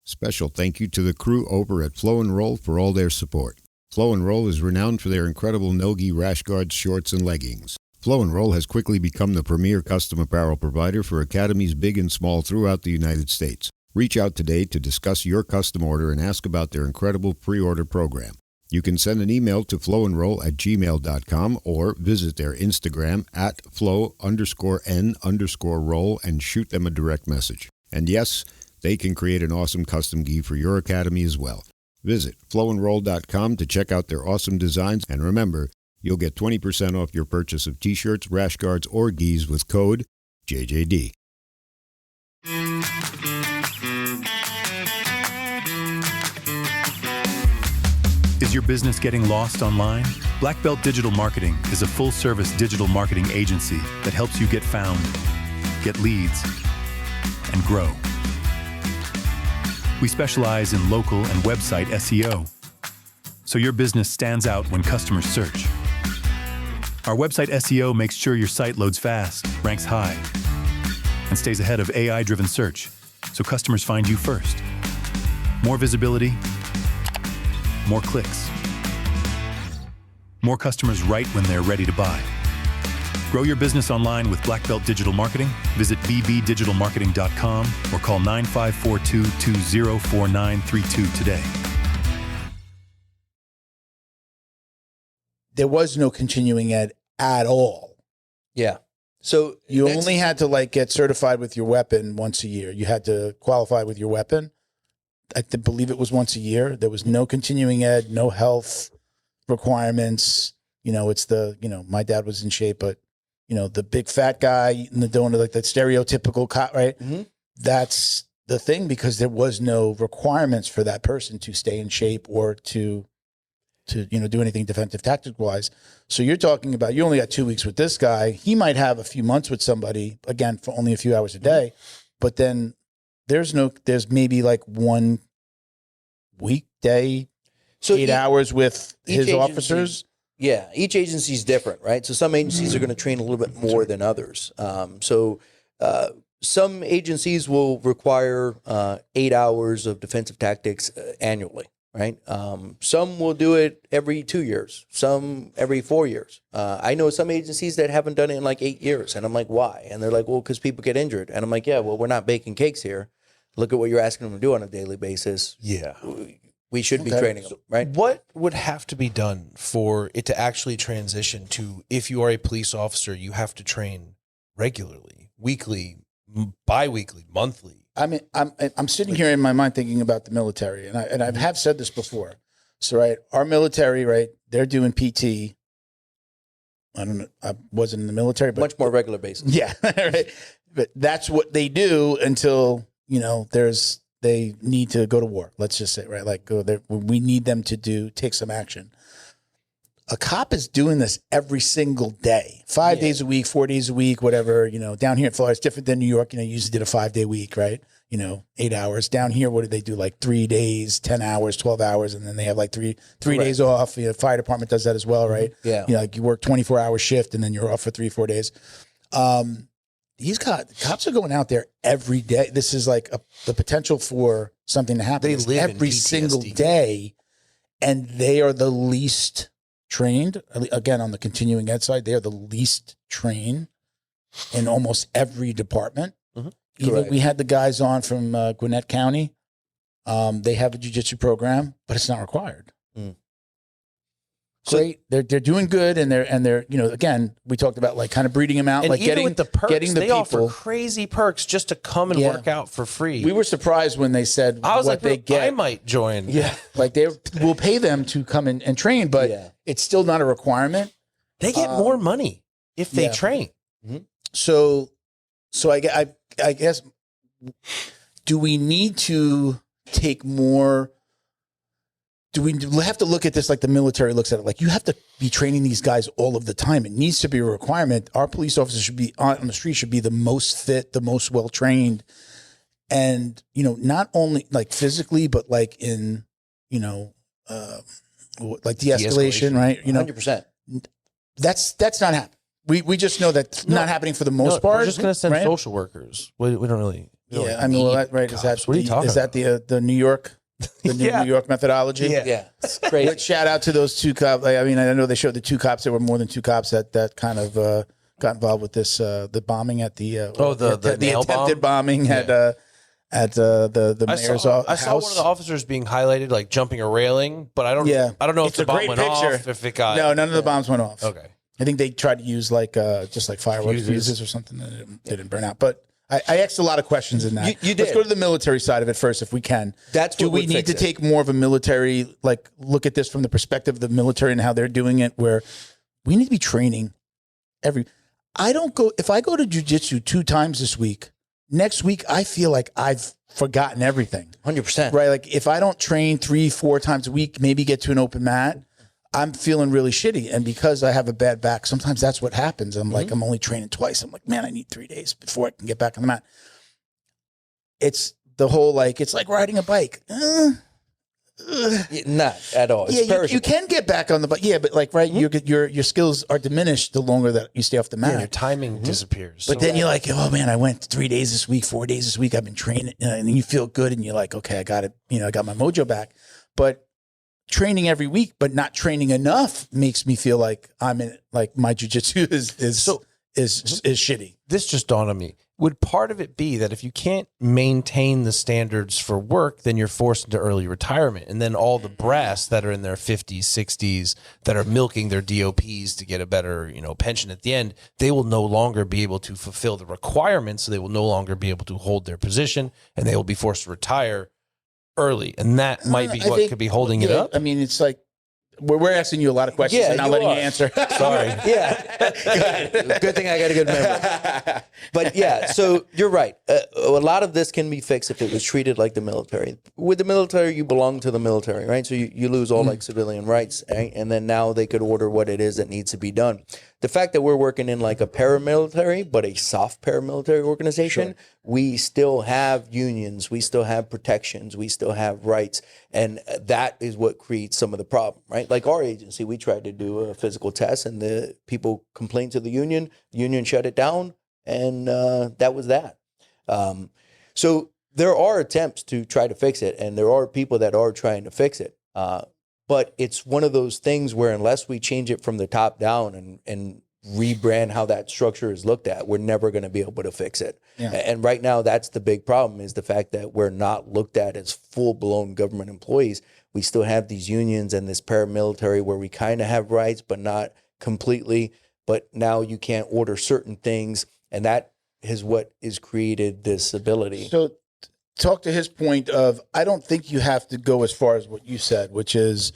Special thank you to the crew over at Flow and Roll for all their support. Flow and Roll is renowned for their incredible no-gi rash guards, shorts, and leggings. Flow and Roll has quickly become the premier custom apparel provider for academies big and small throughout the United States. Reach out today to discuss your custom order and ask about their incredible pre-order program. You can send an email to flowandroll@gmail.com or visit their Instagram at flow_n_roll and shoot them a direct message. And yes, they can create an awesome custom gi for your academy as well. Visit flowandroll.com to check out their awesome designs, and remember, you'll get 20% off your purchase of t-shirts, rash guards, or gis with code JJD. Is your business getting lost online? Black Belt Digital Marketing is a full-service digital marketing agency that helps you get found, get leads, and grow. We specialize in local and website SEO, so your business stands out when customers search. Our website SEO makes sure your site loads fast, ranks high, and stays ahead of AI-driven search, so customers find you first. More visibility, more clicks. More customers right when they're ready to buy. Grow your business online with Black Belt Digital Marketing. Visit bbdigitalmarketing.com or call 9542-204932 today. There was no continuing ed at all. Yeah. So you only had to get certified with your weapon once a year. You had to qualify with your weapon. I believe it was once a year. There was no continuing ed, no health requirements. It's my dad was in shape, but the big fat guy eating the donut, like that stereotypical cop, right? Mm-hmm. That's the thing, because there was no requirements for that person to stay in shape or to do anything defensive tactic wise. So you're talking about, you only got 2 weeks with this guy. He might have a few months with somebody, again, for only a few hours a day, but then there's maybe one weekday, so 8 hours with his officers. Yeah, each agency is different, right? So some agencies are going to train a little bit more than others. Some agencies will require 8 hours of defensive tactics annually, right? Some will do it every 2 years, some every 4 years. I know some agencies that haven't done it in 8 years, and I'm like, why? And they're like, well, because people get injured. And I'm like, yeah, well, we're not baking cakes here. Look at what you're asking them to do on a daily basis. Yeah. We should be training them, right? What would have to be done for it to actually transition to, if you are a police officer, you have to train regularly, weekly, bi-weekly, monthly? I mean, I'm sitting here in my mind thinking about the military, and I have said this before. So, right, our military, right, they're doing PT. I don't know. I wasn't in the military, but Much more regular basis. yeah, right. But that's what they do until they need to go to war. Let's just say, right, like go there. We need them to take some action. A cop is doing this every single day, 5 days a week, 4 days a week, whatever. Down here in Florida, it's different than New York. You usually did a 5-day week, right? 8 hours. Down here, what do they do? Like 3 days, 10 hours, 12 hours, and then they have like three days off. Fire department does that as well, right? Yeah. Like you work 24-hour shift and then you're off for 3-4 days. Cops are going out there every day. This is like the potential for something to happen. They live every in PTSD. single day, and they are the least trained. Again, on the continuing ed side, they are the least trained in almost every department. Mm-hmm. Even we had the guys on from Gwinnett County. They have a jiu-jitsu program, but it's not required. Great, they're doing good, and they're again, we talked about like kind of breeding them out, And like even getting with the perks, getting the they people. offer crazy perks just to come and work out for free. We were surprised when they said I was what like, they get. I might join. Yeah, like they will pay them to come in and train, but it's still not a requirement. They get more money if they train. So I guess, do we need to take more? Do we have to look at this like the military looks at it? Like, you have to be training these guys all of the time. It needs to be a requirement. Our police officers should be on the street, should be the most fit, the most well-trained. And, not only like physically, but like in, like de-escalation, right? 100%. That's not happening. We just know that's not happening for the most part. We're just going to send right? social workers. We don't really. Yeah, I mean, right? Cops. Is that What are you talking is that the New York, the new New York methodology? Yeah. It's crazy. But shout out to those two cops. Like, I mean, I know they showed the two cops. There were more than two cops that kind of got involved with this the bombing at the the nail attempted bomb? bombing at the mayor's house. I saw one of the officers being highlighted like jumping a railing, but I don't know if It's the a bomb great went picture. off, if it got No, none of the bombs went off. Okay. I think they tried to use like just like fireworks fuses or something that didn't burn out. But I asked a lot of questions in that. You did. Let's go to the military side of it first, if we can. That's what we would need fix to it. take more of a military, like look at this from the perspective of the military and how they're doing it, where we need to be training if I go to jiu-jitsu 2 times this week, next week I feel like I've forgotten everything. 100%. Right? Like if I don't train 3-4 times a week, maybe get to an open mat, I'm feeling really shitty. And because I have a bad back, sometimes that's what happens. I'm like, I'm only training twice. I'm like, man, I need 3 days before I can get back on the mat. It's the whole, like, it's like riding a bike. Not at all. It's Yeah, you can get back on the bike. Yeah, but like, right, your skills are diminished the longer that you stay off the mat. Yeah, your timing disappears. But then you're like, oh man, I went 3 days this week, 4 days this week. I've been training, and you feel good, and you're like, okay, I got it. I got my mojo back. But training every week, but not training enough, makes me feel like I'm in, like my jiu-jitsu is shitty. This just dawned on me. Would part of it be that if you can't maintain the standards for work, then you're forced into early retirement, and then all the brass that are in their 50s, 60s that are milking their DOPs to get a better, pension at the end, they will no longer be able to fulfill the requirements, so they will no longer be able to hold their position, and they will be forced to retire early, and that might be what could be holding it up. I mean, it's like we're asking you a lot of questions and not letting you answer. Sorry. Yeah. Good thing I got a good memory. But yeah, so you're right. A lot of this can be fixed if it was treated like the military. With the military, you belong to the military, right? So you lose all like civilian rights, right? And then now they could order what it is that needs to be done. The fact that we're working in like a paramilitary, but a soft paramilitary organization, we still have unions, we still have protections, we still have rights. And that is what creates some of the problem, right? Like our agency, we tried to do a physical test and the people complained to the union shut it down, and that was that. So there are attempts to try to fix it, and there are people that are trying to fix it. But it's one of those things where unless we change it from the top down and rebrand how that structure is looked at, we're never going to be able to fix it. Yeah. And right now, that's the big problem, is the fact that we're not looked at as full-blown government employees. We still have these unions and this paramilitary where we kind of have rights, but not completely. But now you can't order certain things, and that is what has created this ability. So talk to his point of, I don't think you have to go as far as what you said, which is,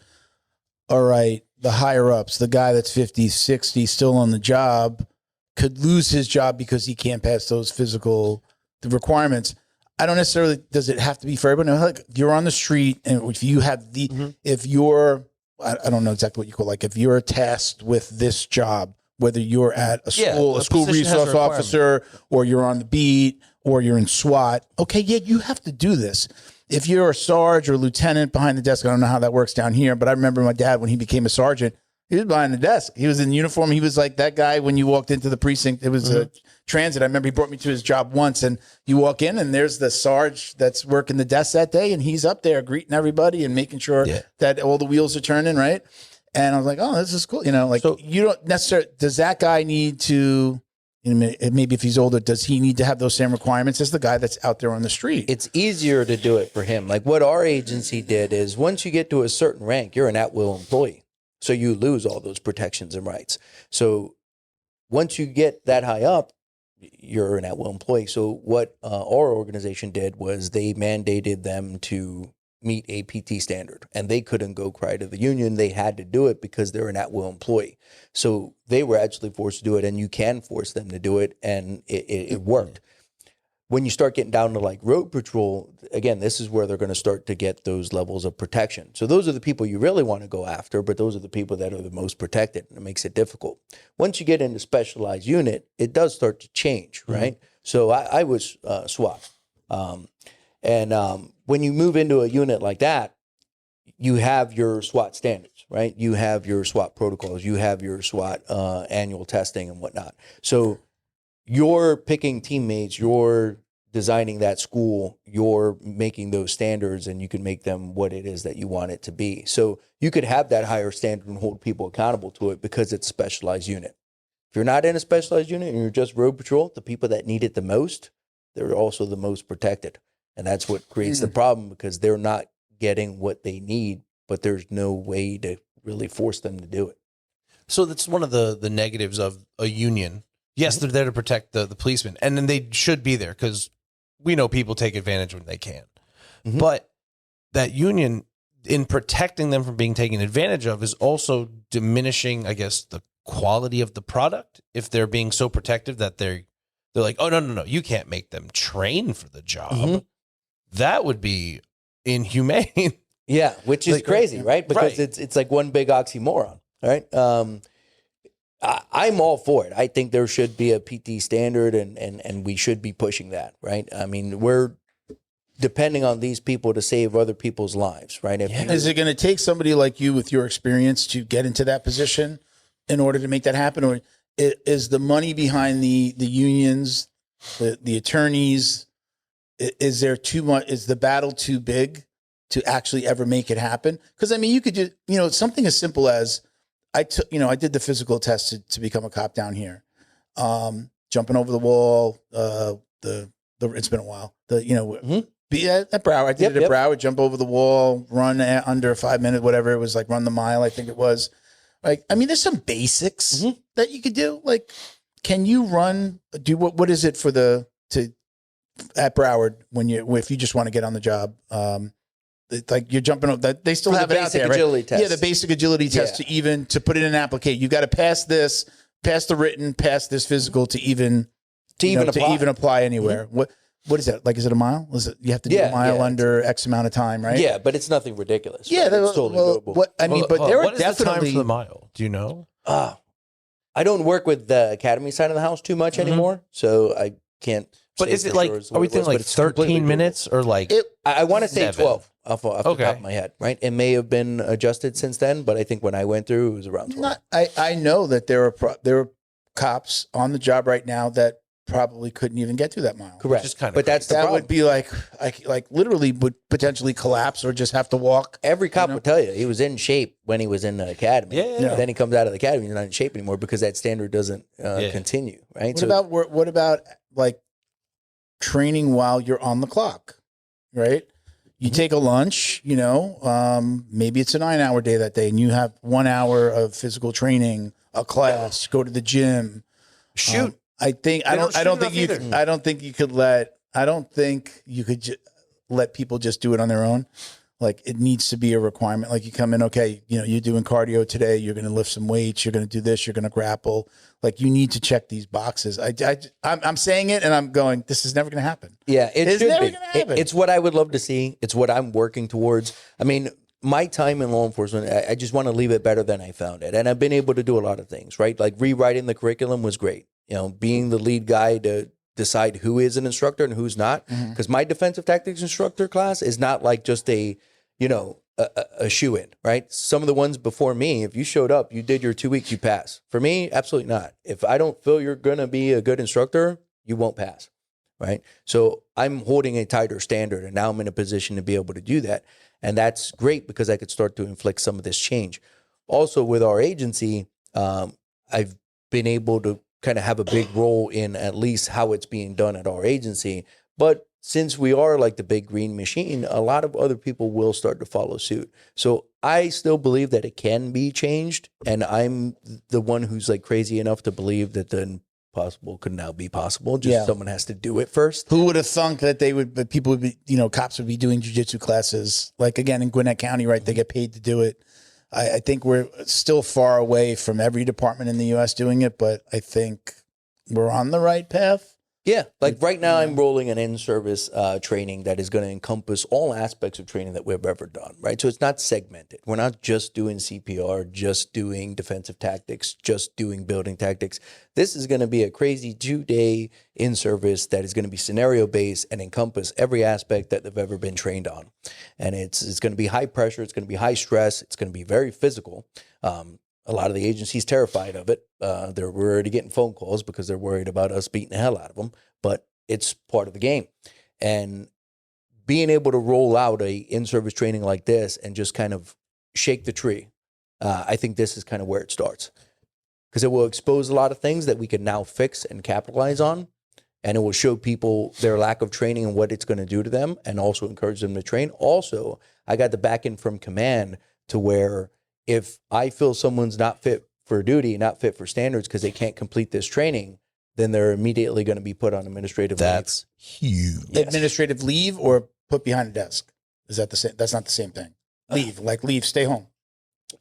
all right, the higher ups, the guy that's 50, 60, still on the job, could lose his job because he can't pass those physical requirements. I don't necessarily, does it have to be for everyone? Like, you're on the street, and if you have if you're, I don't know exactly what you call, like, if you're tasked with this job, whether you're at a school, a school resource officer, or you're on the beat, or you're in SWAT, okay, yeah, you have to do this. If you're a sarge or a lieutenant behind the desk, I don't know how that works down here, but I remember my dad, when he became a sergeant, he was behind the desk. He was in uniform. He was like that guy when you walked into the precinct. It was a transit. I remember he brought me to his job once, and you walk in, and there's the sarge that's working the desk that day, and he's up there greeting everybody and making sure that all the wheels are turning, right? And I was like, oh, this is cool. You know, like, so, you don't necessarily, does that guy need to, you know, maybe if he's older, does he need to have those same requirements as the guy that's out there on the street? It's easier to do it for him. Like, what our agency did is, once you get to a certain rank, you're an at-will employee. So you lose all those protections and rights. So once you get that high up, you're an at-will employee. So what our organization did was they mandated them to meet a PT standard, and they couldn't go cry to the union. They had to do it because they're an at-will employee. So they were actually forced to do it, and you can force them to do it, and it worked. When you start getting down to like road patrol, again, this is where they're going to start to get those levels of protection. So those are the people you really want to go after, but those are the people that are the most protected, and it makes it difficult. Once you get into specialized unit, it does start to change, right? So I was SWAT. When you move into a unit like that, you have your SWAT standards, right? You have your SWAT protocols, you have your SWAT annual testing and whatnot. So you're picking teammates, you're designing that school, you're making those standards, and you can make them what it is that you want it to be. So you could have that higher standard and hold people accountable to it because it's a specialized unit. If you're not in a specialized unit and you're just road patrol, the people that need it the most, they're also the most protected. And that's what creates the problem, because they're not getting what they need, but there's no way to really force them to do it. So that's one of the negatives of a union. Yes, they're there to protect the policemen, and then they should be there because we know people take advantage when they can. But that union, in protecting them from being taken advantage of, is also diminishing, I guess, the quality of the product if they're being so protective that they're like, oh, no, you can't make them train for the job. That would be inhumane. Yeah, which is like, crazy, right? Because it's like one big oxymoron, right? I'm all for it. I think there should be a PT standard, and we should be pushing that, right? I mean, we're depending on these people to save other people's lives, right? Is it going to take somebody like you with your experience to get into that position in order to make that happen? Or is the money behind the unions, the attorneys, is there too much? Is the battle too big to actually ever make it happen? Because I mean, you could just, something as simple as I did the physical test to become a cop down here. Jumping over the wall, it's been a while. Be at Broward. I did it at Broward. Jump over the wall, run under 5 minutes, whatever it was, like run the mile. I think it was. Like, I mean, there's some basics that you could do. Like, can you run? What is it for at Broward if you just want to get on the job? It's like you're jumping over. They still have it out there, right? Agility test. Yeah, the basic agility test to put it in an application. You got to pass this, pass the written, pass this physical to even apply anywhere. What is that? Like, is it a mile? You have to do a mile under X amount of time, right? Yeah, but it's nothing ridiculous. Yeah, right? It's totally doable. But there are definitely the time for the mile. Do you know? I don't work with the academy side of the house too much anymore, so I can't. But is it like, are we thinking like 13 minutes or like? I want to say 7? 12 off the top of my head, right? It may have been adjusted since then, but I think when I went through, it was around 12. I know that there are cops on the job right now that probably couldn't even get to that mile. Correct. Just kinda but that's the That problem. would be like literally would potentially collapse or just have to walk. Every cop would tell you he was in shape when he was in the academy. Yeah. Then he comes out of the academy, he's not in shape anymore because that standard doesn't continue, right? What about like training while you're on the clock, right? You take a lunch, maybe it's a 9-hour day that day, and you have 1 hour of physical training, a class, go to the gym, Shoot. I think They don't think shoot you enough either. I don't think you could let people just do it on their own. Like it needs to be a requirement. Like you come in, okay, you're doing cardio today. You're going to lift some weights. You're going to do this. You're going to grapple. Like you need to check these boxes. I'm saying it and I'm going, this is never going to happen. Yeah, It's should never be. gonna happen. It's what I would love to see. It's what I'm working towards. I mean, my time in law enforcement, I just want to leave it better than I found it. And I've been able to do a lot of things, right? Like rewriting the curriculum was great. Being the lead guy to decide who is an instructor and who's not. Because my defensive tactics instructor class is not like just a shoe-in, right? Some of the ones before me, if you showed up, you did your 2 weeks, you pass. For me, absolutely not. If I don't feel you're going to be a good instructor, you won't pass, right? So I'm holding a tighter standard, and now I'm in a position to be able to do that. And that's great because I could start to inflict some of this change. Also, with our agency, I've been able to kind of have a big role in at least how it's being done at our agency. But since we are like the big green machine, a lot of other people will start to follow suit. So I still believe that it can be changed. And I'm the one who's like crazy enough to believe that the impossible could now be possible. Just someone has to do it first. Who would have thunk that people would be, cops would be doing jiu-jitsu classes? Like again, in Gwinnett County, right? They get paid to do it. I think we're still far away from every department in the U.S. doing it, but I think we're on the right path. Yeah, like right now I'm rolling an in-service training that is going to encompass all aspects of training that we've ever done, right? So it's not segmented. We're not just doing CPR, just doing defensive tactics, just doing building tactics. This is going to be a crazy 2-day in-service that is going to be scenario-based and encompass every aspect that they've ever been trained on. And it's going to be high pressure, it's going to be high stress, it's going to be very physical. A lot of the agency's terrified of it. They're already getting phone calls because they're worried about us beating the hell out of them, but it's part of the game. And being able to roll out a in-service training like this and just kind of shake the tree, I think this is kind of where it starts. Because it will expose a lot of things that we can now fix and capitalize on. And it will show people their lack of training and what it's going to do to them and also encourage them to train. Also, I got the back end from command to where if I feel someone's not fit for duty, not fit for standards because they can't complete this training, then they're immediately going to be put on administrative leave. That's huge. Yes. Administrative leave or put behind a desk. Is that the same? That's not the same thing. Leave, stay home.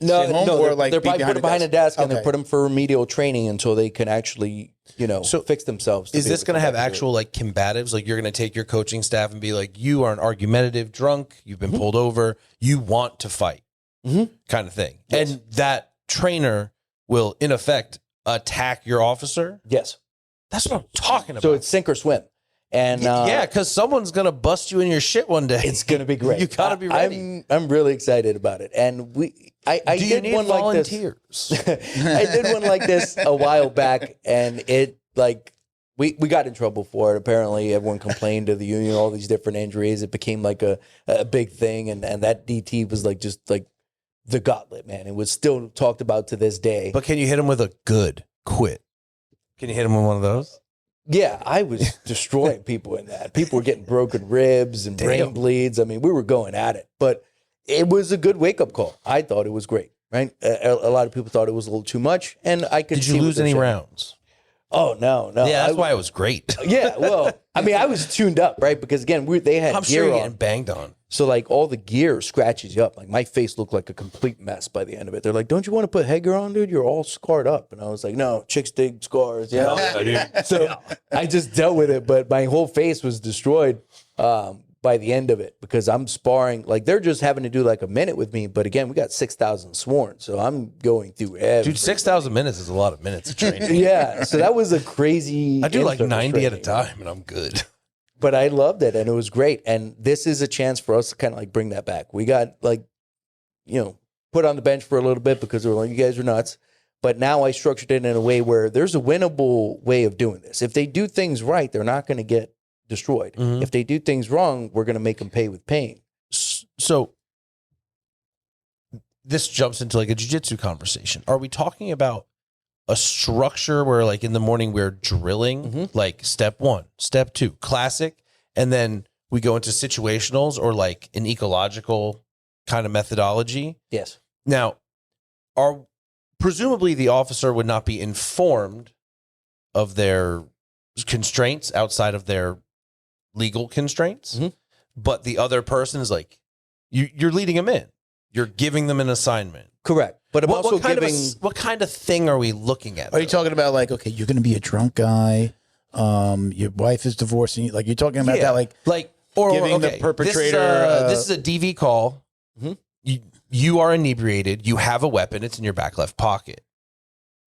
No, Stay home no, or they're, like they're be probably put behind a desk and Okay. they put them for remedial training until they can actually, So fix themselves. Is this going to have actual like combatives? Like you're going to take your coaching staff and be like, you are an argumentative drunk. You've been pulled over. You want to fight kind of thing. Yes. And that trainer will in effect attack your officer. Yes. That's what I'm talking about. So it's sink or swim. And yeah, because someone's going to bust you in your shit one day. it's going to be great. You got to be ready. I'm really excited about it. And I Do you did need one volunteers? like this. I did one like this a while back, and it like we got in trouble for it. Apparently, everyone complained to the union, all these different injuries. It became like a big thing, and that DT was like just like the gauntlet, man. It was still talked about to this day. But can you hit him with a good quit? Can you hit him with one of those? Yeah, I was destroying people in that. People were getting broken ribs and brain bleeds. I mean, we were going at it, but it was a good wake-up call. I thought it was great, right? A lot of people thought it was a little too much, and I could Did see you what lose they're any saying. rounds? Oh, no. Yeah, that's why it was great. Yeah, well, I mean, I was tuned up, right? Because, again, they had I'm gear sure you're on. getting banged on. So, like, all the gear scratches you up. Like, my face looked like a complete mess by the end of it. They're like, don't you want to put headgear on, dude? You're all scarred up. And I was like, no, chicks dig scars. You know? So I just dealt with it. But my whole face was destroyed by the end of it because I'm sparring. Like, they're just having to do like a minute with me. But, again, we got 6,000 sworn. So I'm going through everything. Dude, 6,000 minutes is a lot of minutes of training. Yeah. So that was a crazy. I do like in-service 90 at a training. time, and I'm good. But I loved it, and it was great. And this is a chance for us to kind of like bring that back. We got like, put on the bench for a little bit because we were like, you guys are nuts. But now I structured it in a way where there's a winnable way of doing this. If they do things right, they're not going to get destroyed. If they do things wrong, we're going to make them pay with pain. So this jumps into like a jiu-jitsu conversation. Are we talking about a structure where like in the morning we're drilling like step 1, step 2, classic, and then we go into situationals or like an ecological kind of methodology? Yes. Now, presumably the officer would not be informed of their constraints outside of their legal constraints, but the other person is like, you're leading them in. You're giving them an assignment. Correct. But I'm also giving... what kind of thing are we looking at? Are you talking about like, okay, you're going to be a drunk guy. Your wife is divorcing you. Like you're talking about that, or giving the perpetrator. This is a DV call. You are inebriated. You have a weapon. It's in your back left pocket.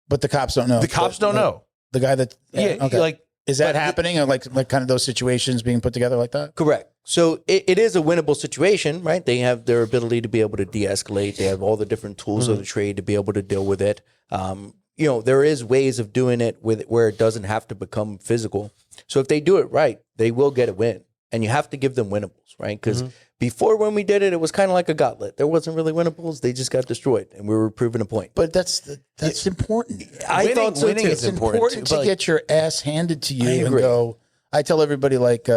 But the cops don't know. The cops don't know. The guy that... okay. Like, is that happening? Or like kind of those situations being put together like that? Correct. So it is a winnable situation, right? They have their ability to be able to de-escalate. They have all the different tools of the trade to be able to deal with it. There is ways of doing it where it doesn't have to become physical. So if they do it right, they will get a win. And you have to give them winnables, right? Because before when we did it, it was kind of like a gauntlet. There wasn't really winnables. They just got destroyed, and we were proving a point. But that's important. I thought so winning too. It's important to get your ass handed to you and agree. go. I tell everybody, like,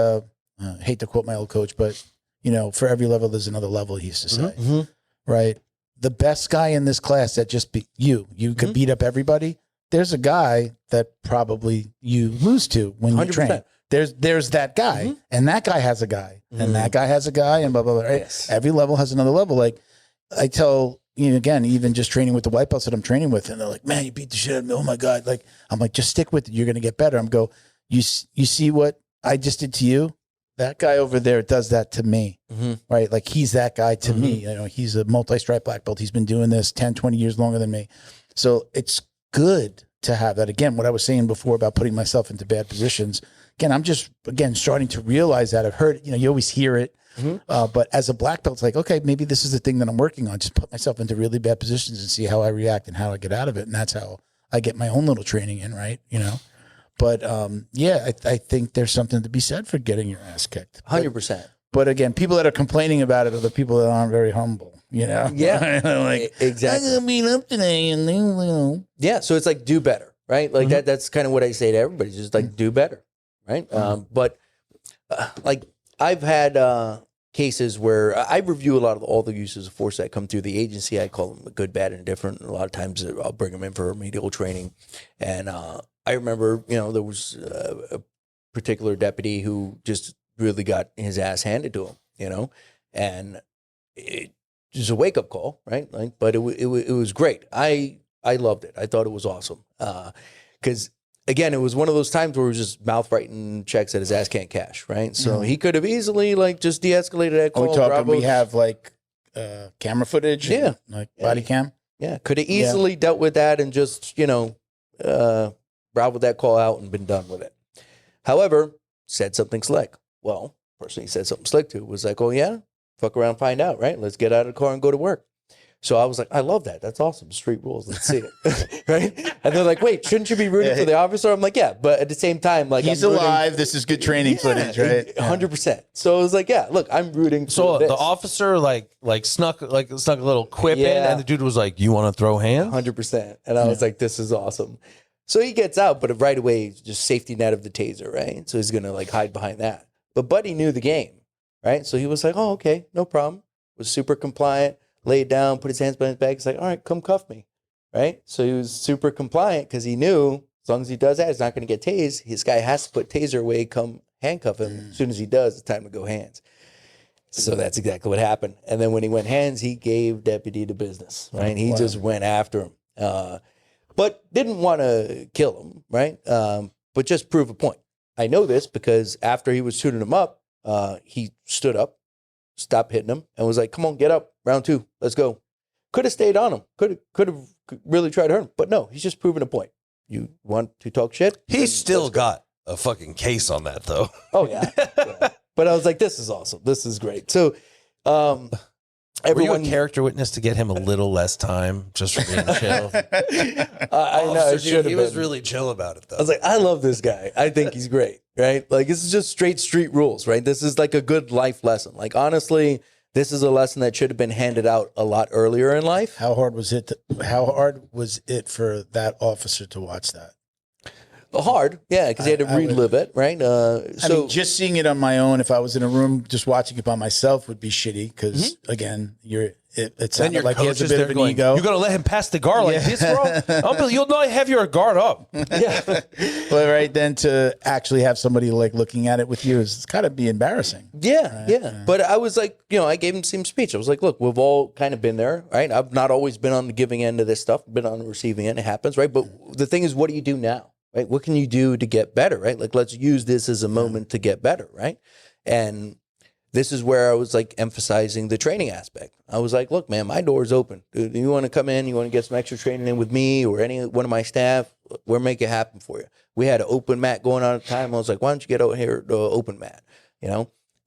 hate to quote my old coach, but, for every level, there's another level, he used to say, right? The best guy in this class that just beat you could beat up everybody. There's a guy that probably you lose to when you 100%. train. There's that guy, and that guy has a guy, and that guy has a guy, and blah, blah, blah. Right? Yes. Every level has another level. Like, I tell, again, even just training with the white belts that I'm training with, and they're like, man, you beat the shit out of me. Oh, my God. Like, I'm like, just stick with it. You're going to get better. I'm go, you see what I just did to you? That guy over there does that to me, right? Like, he's that guy to me. He's a multi-stripe black belt. He's been doing this 10, 20 years longer than me. So it's good to have that. Again, what I was saying before about putting myself into bad positions. Again, I'm just, starting to realize that. I've heard, you always hear it. But as a black belt, it's like, okay, maybe this is the thing that I'm working on. Just put myself into really bad positions and see how I react and how I get out of it. And that's how I get my own little training in, right? But I think there's something to be said for getting your ass kicked. 100%. But again, people that are complaining about it are the people that aren't very humble, Yeah. like, Exactly. I got beat up today, and Yeah, so it's like do better, right? Like that's kind of what I say to everybody, just like do better, right? But like I've had cases where I review a lot of all the uses of force that come through the agency. I call them good, bad, and indifferent. A lot of times I'll bring them in for remedial training. And I remember, there was a particular deputy who just really got his ass handed to him, and it was a wake up call, right? Like, but it was great. I loved it. I thought it was awesome. Because again, it was one of those times where it was just mouth writing checks that his ass can't cash, right? So he could have easily like just de-escalated that call. Are we talking? We have like camera footage, and, like body cam. Yeah, could have easily dealt with that and just routed that call out and been done with it. However, said something slick. Well, person he said something slick to was like, "Oh yeah, fuck around, find out, right? Let's get out of the car and go to work." So I was like, I love that. That's awesome. Street rules. Let's see it. Right? And they're like, wait, shouldn't you be rooting for the officer? I'm like, yeah. But at the same time, like, he's alive. This is good training footage, right? 100%. So I was like, yeah, look, I'm rooting for this. The officer snuck a little quip in, and the dude was like, you want to throw hands? 100%. And I was like, this is awesome. So he gets out, but right away, just safety net of the taser, right? So he's going to like hide behind that. But Buddy knew the game, right? So he was like, oh, okay, no problem. Was super compliant. Laid down, put his hands behind his back. He's like, all right, come cuff me, right? So he was super compliant because he knew as long as he does that, he's not going to get tased. His guy has to put taser away, come handcuff him. As soon as he does, it's time to go hands. So that's exactly what happened. And then when he went hands, he gave Deputy the business, right? He just went after him, but didn't want to kill him, right? But just prove a point. I know this because after he was shooting him up, he stood up, stopped hitting him, and was like, come on, get up. Round 2, let's go. Could have stayed on him. Could have really tried to hurt him. But no, he's just proving a point. You want to talk shit? He's still got a fucking case on that, though. Oh, yeah. But I was like, this is awesome. This is great. So Were you a character witness to get him a little less time just for being chill? I know. It should have He was been. really chill about it, though. I was like, I love this guy. I think he's great, right? Like, this is just straight street rules, right? This is like a good life lesson. Like, honestly, this is a lesson that should have been handed out a lot earlier in life. How hard was it? How hard was it for that officer to watch that? Hard, yeah, because he had to relive it, right? I mean, just seeing it on my own, if I was in a room just watching it by myself, would be shitty. Because again, it sounded like he has a bit of an ego. You're gonna let him pass the guard like this, bro? You'll not have your guard up. yeah. But right then, to actually have somebody like looking at it with you is kind of be embarrassing. Yeah, yeah. But I was like, I gave him the same speech. I was like, look, we've all kind of been there, right? I've not always been on the giving end of this stuff, been on the receiving end. It happens, right? But the thing is, what do you do now? Right? What can you do to get better, right? Like, let's use this as a moment to get better, right? And this is where I was like emphasizing the training aspect. I was like, look, man, my door's open. Do you want to come in? You want to get some extra training in with me or any one of my staff? We'll make it happen for you. We had an open mat going on at the time. I was like, why don't you get over here to open mat,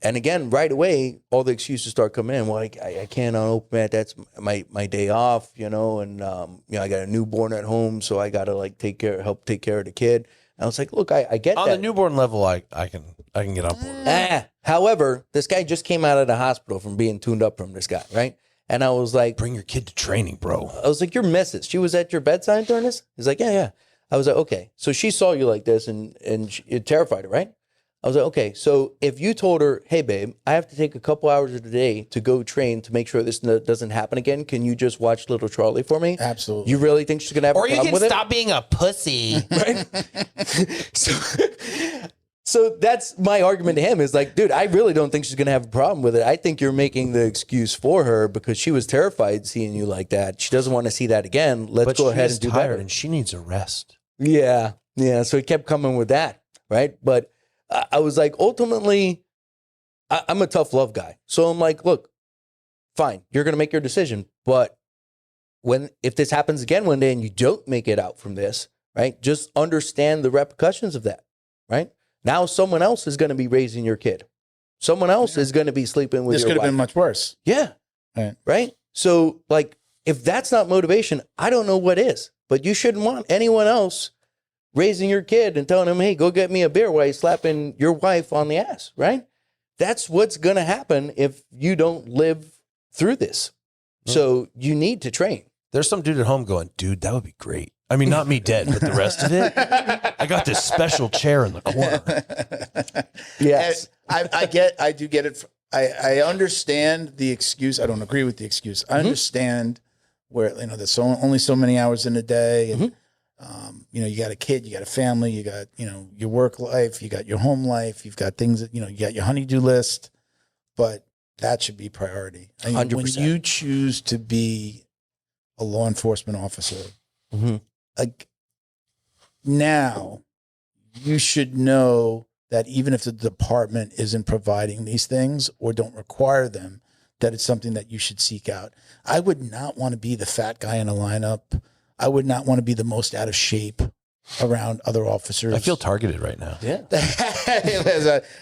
And again, right away, all the excuses start coming in. Well, I can't on open mat. That's my day off, and I got a newborn at home, so I got to like help take care of the kid. And I was like, look, I get on that. the newborn level. I can get on board. However, this guy just came out of the hospital from being tuned up from this guy, right? And I was like, bring your kid to training, bro. I was like, your missus, she was at your bedside during this? He's like, yeah. I was like, okay. So she saw you like this, and it terrified her, right? I was like, okay, so if you told her, hey, babe, I have to take a couple hours of the day to go train to make sure this doesn't happen again. Can you just watch Little Charlie for me? Absolutely. You really think she's going to have a problem with it? Or you can stop being a pussy. Right? So that's my argument to him is like, dude, I really don't think she's going to have a problem with it. I think you're making the excuse for her because she was terrified seeing you like that. She doesn't want to see that again. Let's go ahead and do better. And she needs a rest. Yeah. So he kept coming with that, right? But I was like, ultimately, I'm a tough love guy. So I'm like, look, fine, you're going to make your decision. But if this happens again one day and you don't make it out from this, right, just understand the repercussions of that, right? Now someone else is going to be raising your kid. Someone else is going to be sleeping with your wife. This could have been much worse. Yeah. Right? So, like, if that's not motivation, I don't know what is. But you shouldn't want anyone else raising your kid and telling him, hey, go get me a beer while he's slapping your wife on the ass, right? That's what's going to happen if you don't live through this. So you need to train. There's some dude at home going, dude, that would be great. I mean, not me dead, but the rest of it. I got this special chair in the corner. Yes. I do get it. I understand the excuse. I don't agree with the excuse. I understand where, there's only so many hours in a day. And, you got a kid, you got a family, you got, your work life, you got your home life, you've got things that, you got your honey-do list, but that should be priority. 100%. When you choose to be a law enforcement officer, like now you should know that even if the department isn't providing these things or don't require them, that it's something that you should seek out. I would not want to be the fat guy in a lineup. I would not want to be the most out of shape around other officers. I feel targeted right now. Yeah.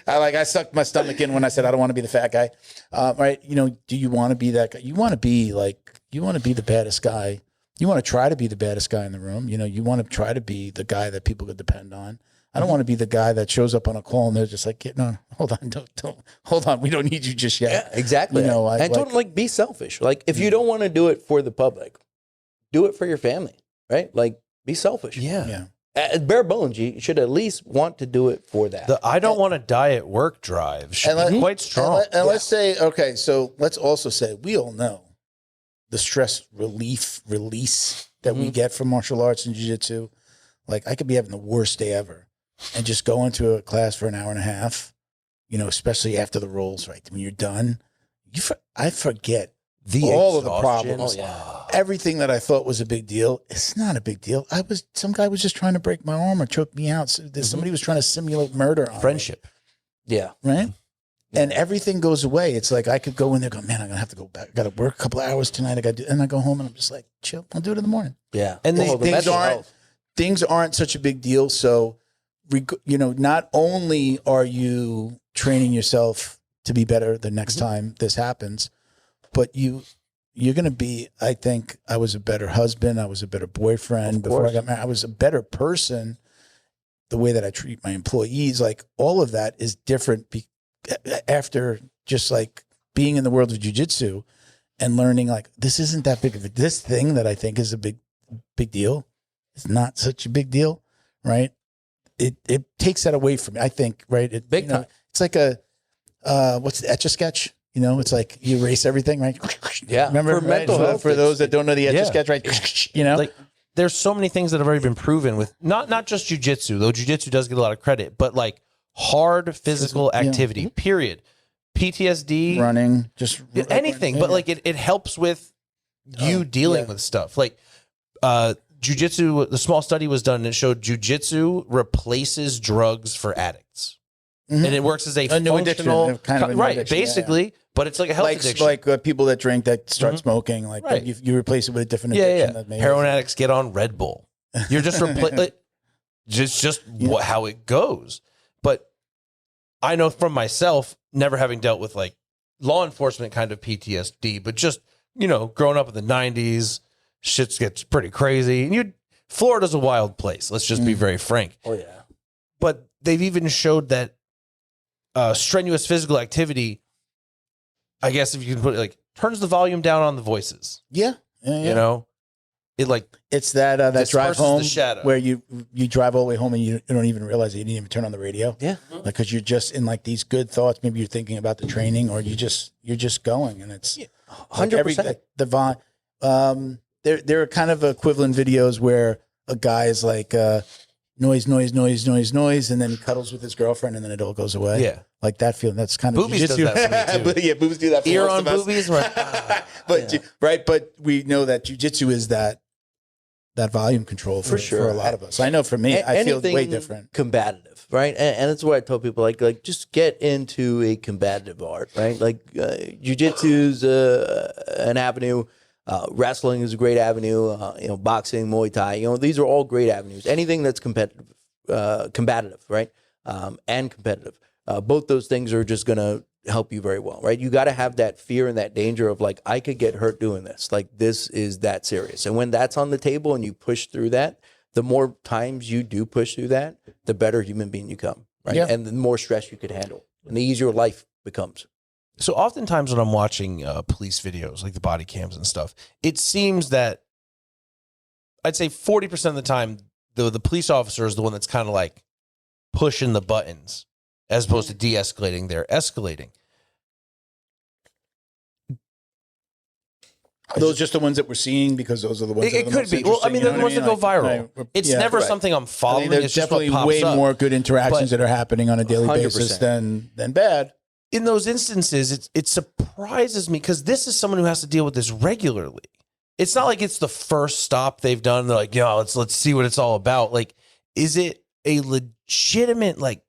I sucked my stomach in when I said I don't want to be the fat guy. Right? Do you want to be that guy? You want to be the baddest guy. You want to try to be the baddest guy in the room. You want to try to be the guy that people could depend on. I don't want to be the guy that shows up on a call and they're just like, no, hold on, don't, hold on. We don't need you just yet. Yeah, exactly. Don't be selfish. Like if you don't want to do it for the public, do it for your family, right? Like be selfish. Yeah. At bare bones, you should at least want to do it for that. The I don't want to die at work drive should be quite strong. Let's say, okay, so let's also say we all know the stress release that we get from martial arts and jiu-jitsu. Like I could be having the worst day ever and just go into a class for an hour and a half, especially after the rolls, right? When you're done, I forget all of the problems. Oh, yeah. Everything that I thought was a big deal, it's not a big deal. Some guy was just trying to break my arm or choke me out. So somebody was trying to simulate murder on Friendship. me. Yeah. Right? And everything goes away. It's like I could go in there and go, man, I'm going to have to go back. I got to work a couple of hours tonight. And I go home and I'm just like, chill. I'll do it in the morning. Yeah. And things aren't such a big deal. So, not only are you training yourself to be better the next time this happens, but you're going to be, I think I was a better husband. I was a better boyfriend before I got married. I was a better person. The way that I treat my employees, like all of that is different after just like being in the world of jiu-jitsu and learning like, this isn't that big of this thing that I think is a big deal. It's not such a big deal. Right. It takes that away from me, I think. Right. Big time. It's like what's the Etch-a-Sketch? It's like you erase everything, right? Yeah. Remember, for mental health, for those that don't know the Etch-a-Sketch, right? Like there's so many things that have already been proven with not just jiu-jitsu, though jiu-jitsu does get a lot of credit, but like hard physical activity, period. PTSD, running, just anything, but like it helps with you dealing with stuff. Like jiu-jitsu, the small study was done and it showed jiu-jitsu replaces drugs for addicts. And it works as a new functional, addiction, kind of a new right? addiction, Basically, but it's like a health addiction. Like people that drink that start smoking, like you replace it with a different addiction. That maybe heroin addicts get on Red Bull. You're just just how it goes. But I know from myself, never having dealt with like law enforcement kind of PTSD, but just growing up in the '90s, shit gets pretty crazy. And Florida's a wild place. Let's just be very frank. Oh yeah. But they've even showed that strenuous physical activity, I guess if you can put it like, turns the volume down on the voices. Yeah. It like it's that drive home the shadow. where you drive all the way home and you don't even realize it. You didn't even turn on the radio. Yeah. Like because you're just in like these good thoughts. Maybe you're thinking about the training, or you're just going, and it's 100%. The volume. There are kind of equivalent videos where a guy is like noise, and then he cuddles with his girlfriend, and then it all goes away. Yeah. Like that feeling. That's kind of Boobies does that for me too. Yeah, boobies do that for ear most on of us. boobies. But we know that jiu-jitsu is that volume control for a lot of us. I know for me, I feel way different. Combative, right? And that's what I tell people, like just get into a combative art, right? Like jiu-jitsu's an avenue. Wrestling is a great avenue. Boxing, Muay Thai. These are all great avenues. Anything that's combative, right? And competitive. Both those things are just going to help you very well, right? You got to have that fear and that danger of like, I could get hurt doing this. Like this is that serious. And when that's on the table and you push through that, the more times you do push through that, the better human being you become, right? Yeah. And the more stress you could handle, and the easier life becomes. So oftentimes when I'm watching police videos, like the body cams and stuff, it seems that I'd say 40% of the time, the police officer is the one that's kind of like pushing the buttons as opposed to de-escalating. They're escalating. Are those just the ones that we're seeing because those are the ones it could be. Well, I mean, they're the ones that go viral. It's never something I'm following. There's it's just definitely what pops way up. more good interactions that are happening on a daily 100%. basis than bad. In those instances, it surprises me because this is someone who has to deal with this regularly. It's not like it's the first stop they've done. They're like, let's see what it's all about. Like, is it a legitimate, like,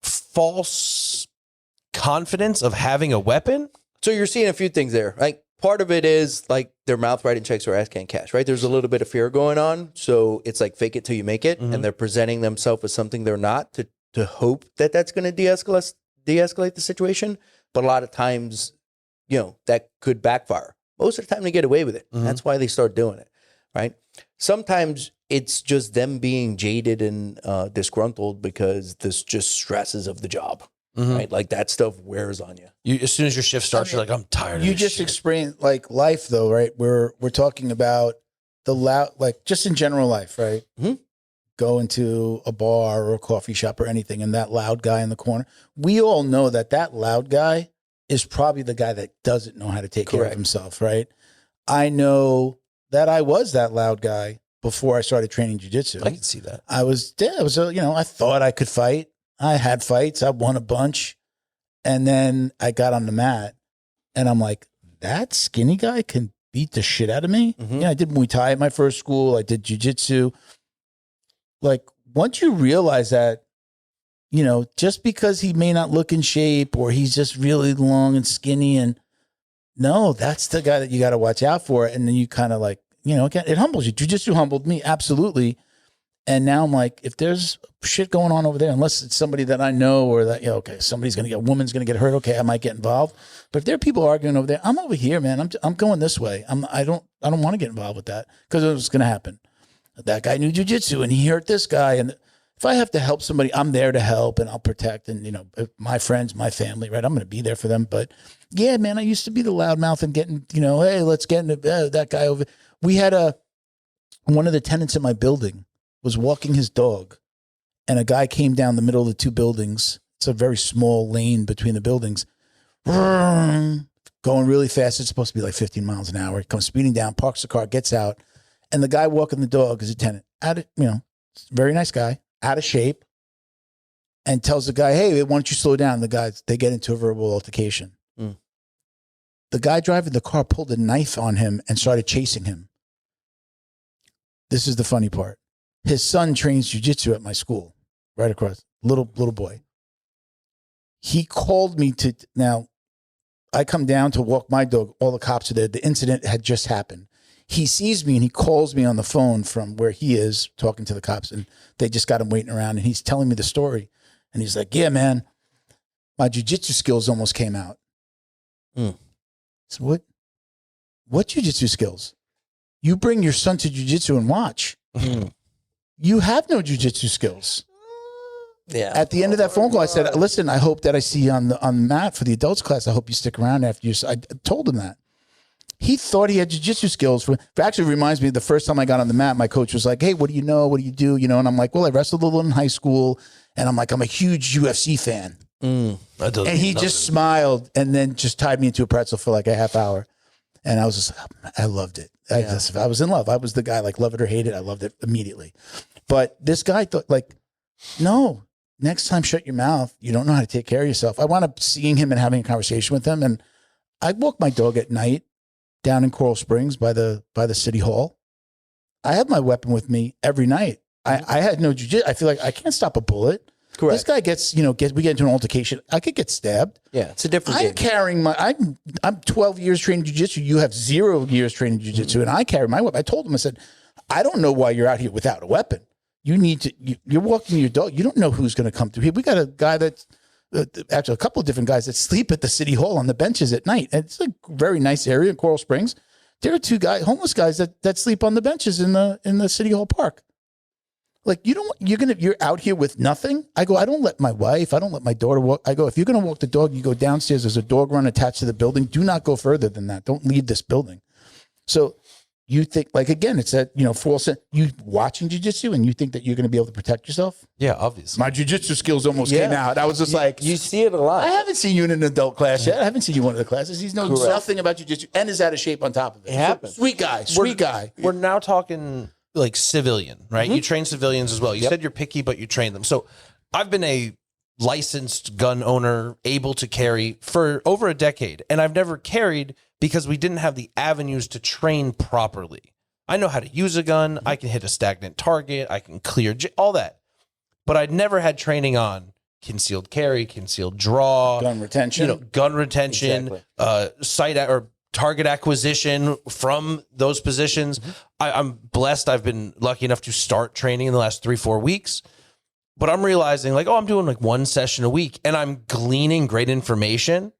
false confidence of having a weapon? So you're seeing a few things there, right? Part of it is like their mouth writing checks or ass can't cash, right? There's a little bit of fear going on. So it's like fake it till you make it. And they're presenting themselves as something they're not to hope that that's going to de-escalate the situation. But a lot of times, that could backfire. Most of the time they get away with it. That's why they start doing it, right? Sometimes it's just them being jaded and disgruntled because this just stresses of the job, right? Like that stuff wears on you. As soon as your shift starts, you're like, I'm tired of this You just shit. explained like life though, right? We're talking about the loud, like just in general life, right? Go into a bar or a coffee shop or anything, and that loud guy in the corner, we all know that loud guy is probably the guy that doesn't know how to take care of himself, right? I know that I was that loud guy before I started training jiu-jitsu. I can see that. I thought I could fight. I had fights. I won a bunch. And then I got on the mat and I'm like, that skinny guy can beat the shit out of me. I did Muay Thai at my first school. I did jiu-jitsu. Like once you realize that, just because he may not look in shape or he's just really long and skinny and no, that's the guy that you got to watch out for. And then you kind of like, again, it humbles you. Jiu-jitsu humbled me. Absolutely. And now I'm like, if there's shit going on over there, unless it's somebody that I know or that, okay, a woman's going to get hurt. Okay, I might get involved. But if there are people arguing over there, I'm over here, man. I'm going this way. I don't want to get involved with that because it was going to happen. That guy knew jiu-jitsu and he hurt this guy. And if I have to help somebody, I'm there to help and I'll protect. And, my friends, my family, right? I'm going to be there for them. But yeah, man, I used to be the loudmouth and getting, hey, let's get into that guy over. We had one of the tenants in my building was walking his dog, and a guy came down the middle of the two buildings. It's a very small lane between the buildings, going really fast. It's supposed to be like 15 miles an hour. He comes speeding down, parks the car, gets out, and the guy walking the dog is a tenant. Very nice guy, out of shape, and tells the guy, "Hey, why don't you slow down?" They get into a verbal altercation. Mm. The guy driving the car pulled a knife on him and started chasing him. This is the funny part. His son trains jiu-jitsu at my school, right across, little boy. He called me now I come down to walk my dog. All the cops are there. The incident had just happened. He sees me and he calls me on the phone from where he is talking to the cops, and they just got him waiting around, and he's telling me the story. And he's like, yeah, man, my jiu-jitsu skills almost came out. Mm. So what jiu-jitsu skills? You bring your son to jiu-jitsu and watch. Mm. You have no jiu-jitsu skills. Yeah. At the end of that phone call, I said, listen, I hope that I see you on the mat for the adults class. I hope you stick around after you. I told him that. He thought he had jiu-jitsu skills. Actually, reminds me, the first time I got on the mat, my coach was like, hey, what do you know? What do you do? And I'm like, well, I wrestled a little in high school. And I'm like, I'm a huge UFC fan. And he just smiled and then just tied me into a pretzel for like a half hour. And I was just, I loved it. I was in love. I was the guy, like, love it or hate it. I loved it immediately. But this guy thought, like, no, next time, shut your mouth. You don't know how to take care of yourself. I wound up seeing him and having a conversation with him. And I walk my dog at night down in Coral Springs by the city hall. I have my weapon with me every night. I had no jiu-jitsu. I feel like I can't stop a bullet. Correct. This guy gets, we get into an altercation. I could get stabbed. Yeah, it's a different game. Carrying I'm 12 years training jiu-jitsu. You have 0 years training jiu-jitsu, and I carry my weapon. I told him, I said, I don't know why you're out here without a weapon. You need to, you're walking your dog. You don't know who's going to come through here. We got a guy that's, actually a couple of different guys that sleep at the city hall on the benches at night. And it's a very nice area in Coral Springs. There are 2 homeless guys that sleep on the benches in the city hall park. Like, you're out here with nothing. I go, I don't let my wife, I don't let my daughter walk. I go, if you're going to walk the dog, you go downstairs. There's a dog run attached to the building. Do not go further than that. Don't leave this building. So you think, like, again, it's that, false, you watching jiu-jitsu and you think that you're going to be able to protect yourself? Yeah, obviously. My jiu-jitsu skills almost came out. I was just you see it a lot. I haven't seen you in an adult class yet. I haven't seen you in one of the classes. He knows nothing about jiu-jitsu and is out of shape on top of it. It happens. Sweet guy. We're now talking like civilian, right? Mm-hmm. You train civilians as well. You said you're picky, but you train them. So I've been a licensed gun owner, able to carry for over a decade. And I've never carried because we didn't have the avenues to train properly. I know how to use a gun. I can hit a stagnant target. I can clear all that. But I'd never had training on concealed carry, concealed draw, gun retention, sight or target acquisition from those positions. Mm-hmm. I'm blessed. I've been lucky enough to start training in the last 3-4 weeks, but I'm realizing like, I'm doing like 1 session a week and I'm gleaning great information.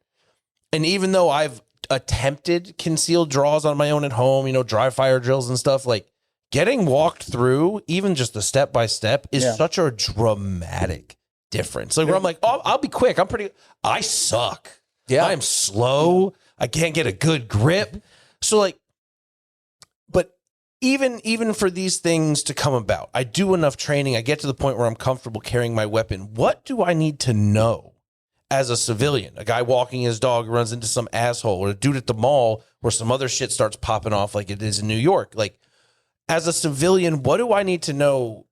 And even though I've attempted concealed draws on my own at home, dry fire drills and stuff, like getting walked through even just the step-by-step is such a dramatic difference. Like where I'm like, I'll be quick. I suck. Yeah. I am slow. I can't get a good grip. So like, but even for these things to come about, I do enough training. I get to the point where I'm comfortable carrying my weapon. What do I need to know as a civilian? A guy walking his dog runs into some asshole, or a dude at the mall where some other shit starts popping off like it is in New York. Like as a civilian, what do I need to know